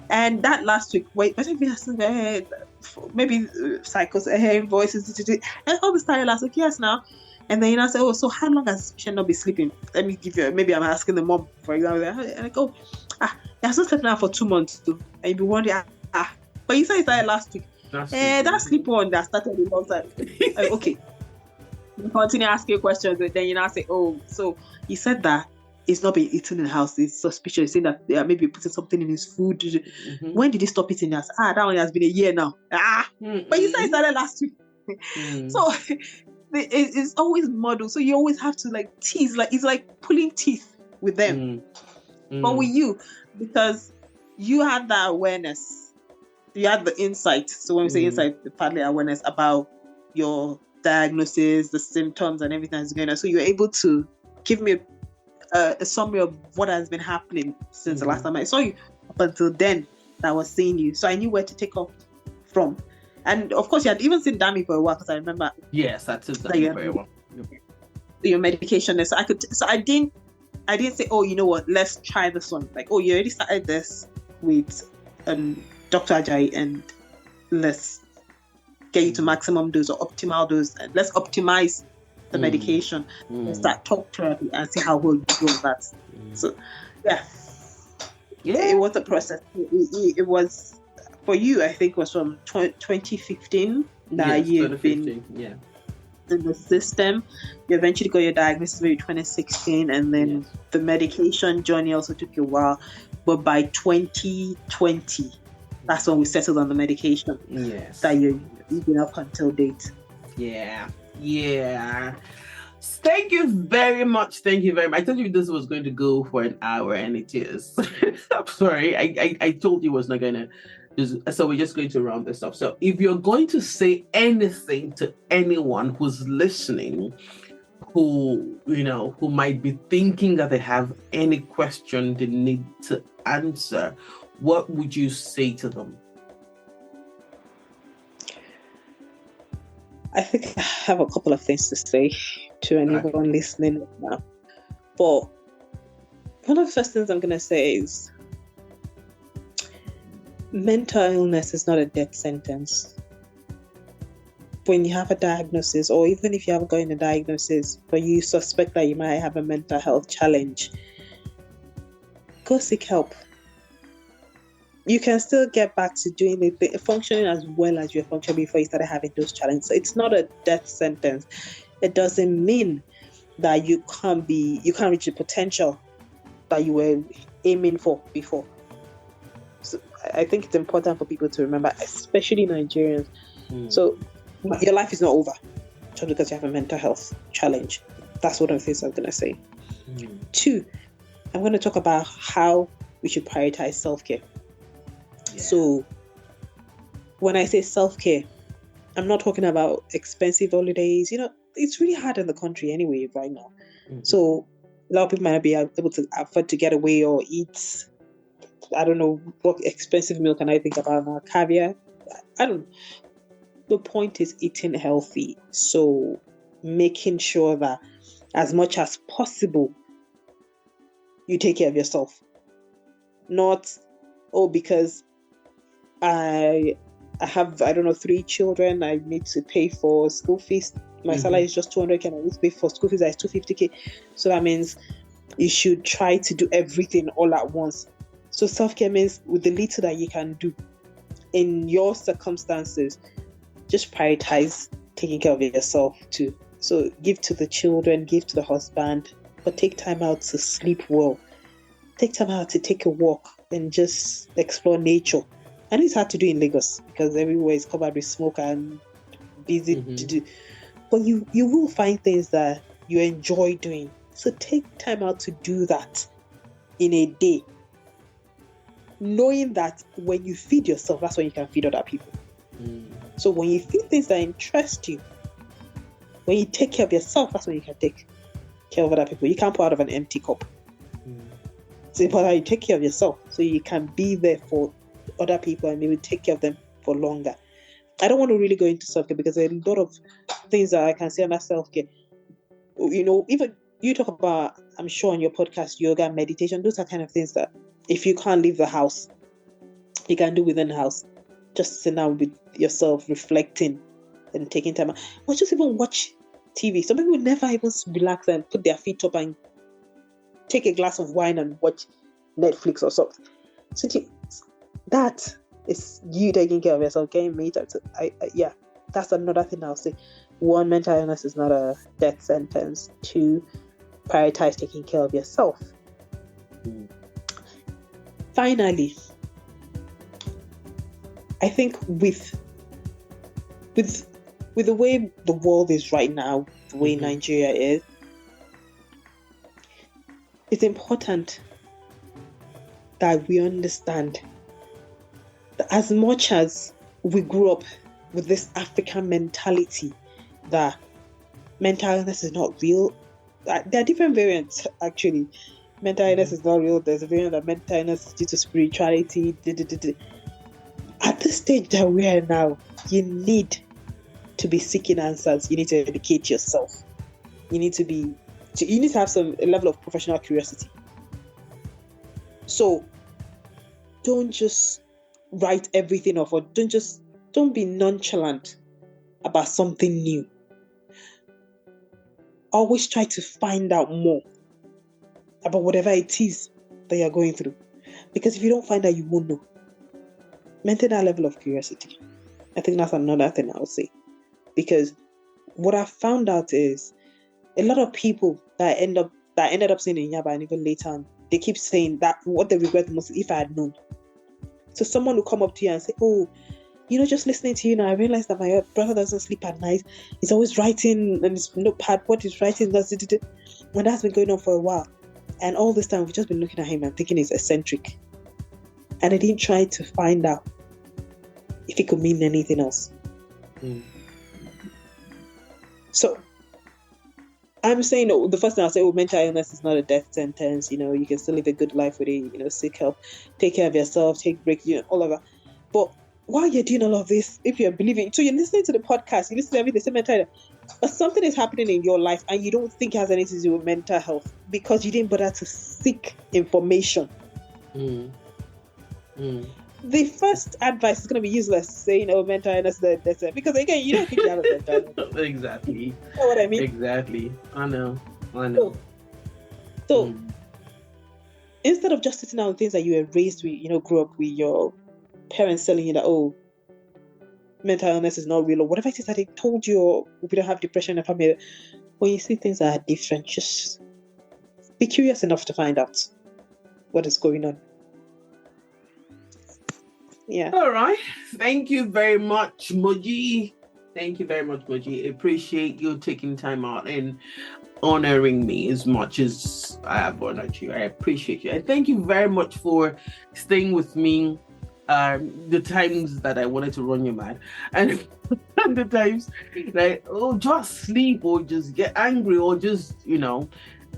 And that last week, wait, but if you ask maybe psychos, voices, and all this started last week, yes, now. And then say, oh, so how long has this patient not been sleeping? Let me give you, maybe I'm asking the mom, for example, and I go, he has not slept now for 2 months, too. And you'd be wondering, but you said it started last week. That sleep one that started a long time. Okay. You continue asking questions, and then say, oh, so he said that he's not been eating in the house. He's suspicious, saying that maybe putting something in his food. Mm-hmm. When did he stop eating us? That one has been a year now. But you said it started last week. So it's always model. So you always have to tease, it's like pulling teeth with them. But with you, because you had that awareness, you had the insight. So when we say insight, partly awareness about your diagnosis, the symptoms, and everything that's going on. So you're able to give me a summary of what has been happening since the last time I saw you. Up until then, I was seeing you, so I knew where to take off from. And of course, you had even seen Dami for a while, because I remember. Yes, I took Dami for a while. Your medication, so I didn't say, oh, you know what, let's try this one. Oh, you already started this with Dr. Ajayi, and let's get you to maximum dose or optimal dose, and let's optimize the medication and start talk therapy and see how well you do with that. So it was a process. It was for you, I think, was from 2015 that you've been in the system. You eventually got your diagnosis maybe 2016, and then the medication journey also took you a while, but by 2020 that's when we settled on the medication. That you've been up until date. Thank you very much. I told you this was going to go for an hour, and it is. I'm sorry. I told you it was not going to. So we're just going to round this up. So if you're going to say anything to anyone who's listening, who might be thinking that they have any question they need to answer, what would you say to them? I think I have a couple of things to say to anyone listening now. But one of the first things I'm going to say is mental illness is not a death sentence. When you have a diagnosis, or even if you haven't gotten a diagnosis, but you suspect that you might have a mental health challenge, go seek help. You can still get back to doing the functioning as well as you were functioning before you started having those challenges. So it's not a death sentence. It doesn't mean that you can't reach the potential that you were aiming for before. So I think it's important for people to remember, especially Nigerians. So your life is not over just because you have a mental health challenge. That's one of the things I'm going to say. 2, I'm going to talk about how we should prioritize self-care. So when I say self-care, I'm not talking about expensive holidays. It's really hard in the country anyway right now. So a lot of people might not be able to afford to get away or eat, I don't know, what expensive meal can I think about now? Caviar? I don't know. The point is eating healthy. So making sure that as much as possible, you take care of yourself. Not, because I have, 3 children, I need to pay for school fees. My salary is just 200, can I need to pay for school fees? That's 250k. So that means you should try to do everything all at once. So self-care means with the little that you can do in your circumstances, just prioritize taking care of yourself too. So give to the children, give to the husband, but take time out to sleep well. Take time out to take a walk and just explore nature. And it's hard to do in Lagos because everywhere is covered with smoke and busy to do. But you will find things that you enjoy doing. So take time out to do that in a day. Knowing that when you feed yourself, that's when you can feed other people. So when you feed things that interest you, when you take care of yourself, that's when you can take care of other people. You can't pour out of an empty cup. It's important that you take care of yourself so you can be there for other people and maybe take care of them for longer. I don't want to really go into self-care because there are a lot of things that I can say under self-care. Even you talk about, I'm sure on your podcast, yoga, meditation, those are kind of things that if you can't leave the house, you can do within the house. Just sit down with yourself, reflecting and taking time. Or just even watch TV. Some people never even relax and put their feet up and take a glass of wine and watch Netflix or something. So that is you taking care of yourself, getting me time. Yeah, that's another thing I'll say. One, mental illness is not a death sentence. Two, prioritize taking care of yourself. Finally, I think with the way the world is right now, the way Nigeria is, it's important that we understand that as much as we grew up with this African mentality that mental illness is not real, there are different variants actually. Mental illness is not real. There's a variant that mental illness is due to spirituality. At this stage that we are now, you need to be seeking answers. You need to educate yourself. You need to have a level of professional curiosity. So don't just write everything off, or don't be nonchalant about something new. Always try to find out more about whatever it is that you're going through. Because if you don't find out, you won't know. Maintain that level of curiosity. I think that's another thing I would say. Because what I found out is a lot of people that ended up saying in Yaba and even later on, they keep saying that what they regret the most is if I had known. So someone will come up to you and say, oh, just listening to you now, I realized that my brother doesn't sleep at night. He's always writing and his notepad, what he's writing, and that's been going on for a while. And all this time, we've just been looking at him and thinking he's eccentric. And I didn't try to find out if it could mean anything else. So, I'm saying, the first thing I'll say, mental illness is not a death sentence. You can still live a good life with it. Seek help, take care of yourself, take breaks, all of that. But while you're doing all of this, if you're believing, so you're listening to the podcast, you listen to everything, say mental illness, but something is happening in your life and you don't think it has anything to do with mental health because you didn't bother to seek information. The first advice is going to be useless, saying, mental illness, because again, you don't think you have a mental illness. Exactly. You know what I mean? Exactly. I know. So instead of just sitting down with things that you were raised with, grew up with your parents telling you that, mental illness is not real, or whatever it is that they told you, or we don't have depression in the family. When you see things that are different, just be curious enough to find out what is going on. Yeah. All right. Thank you very much, Moji. Thank you very much, Moji. I appreciate you taking time out and honoring me as much as I have honored you. I appreciate you. And thank you very much for staying with me the times that I wanted to run you mad, and the times that just sleep or just get angry or just so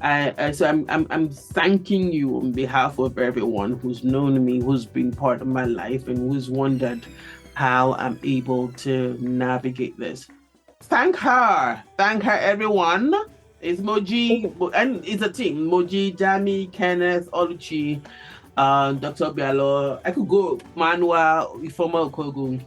I'm thanking you on behalf of everyone who's known me, who's been part of my life, and who's wondered how I'm able to navigate this. Thank her, everyone. It's Moji, and it's a team. Moji, Jami, Kenneth, Oluchi, Dr. Bialo. I could go Manuel, Ifoma Okogun.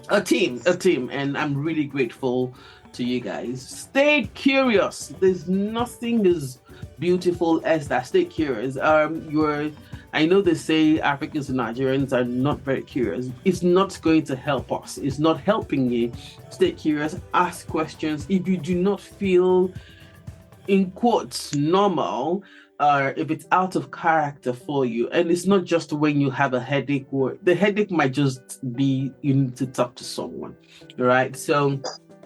A team, and I'm really grateful to you guys. Stay curious. There's nothing as beautiful as that. Stay curious. I know they say Africans and Nigerians are not very curious. It's not going to help us. It's not helping you. Stay curious. Ask questions. If you do not feel, in quotes, normal, if it's out of character for you, and it's not just when you have a headache, or the headache might just be you need to talk to someone, right? So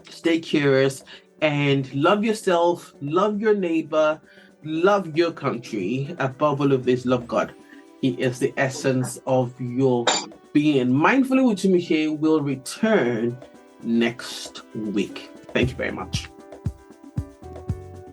stay curious and love yourself, love your neighbor, love your country. Above all of this, love God. He is the essence of your being. Mindfully with Tumishe will return next week. Thank you very much.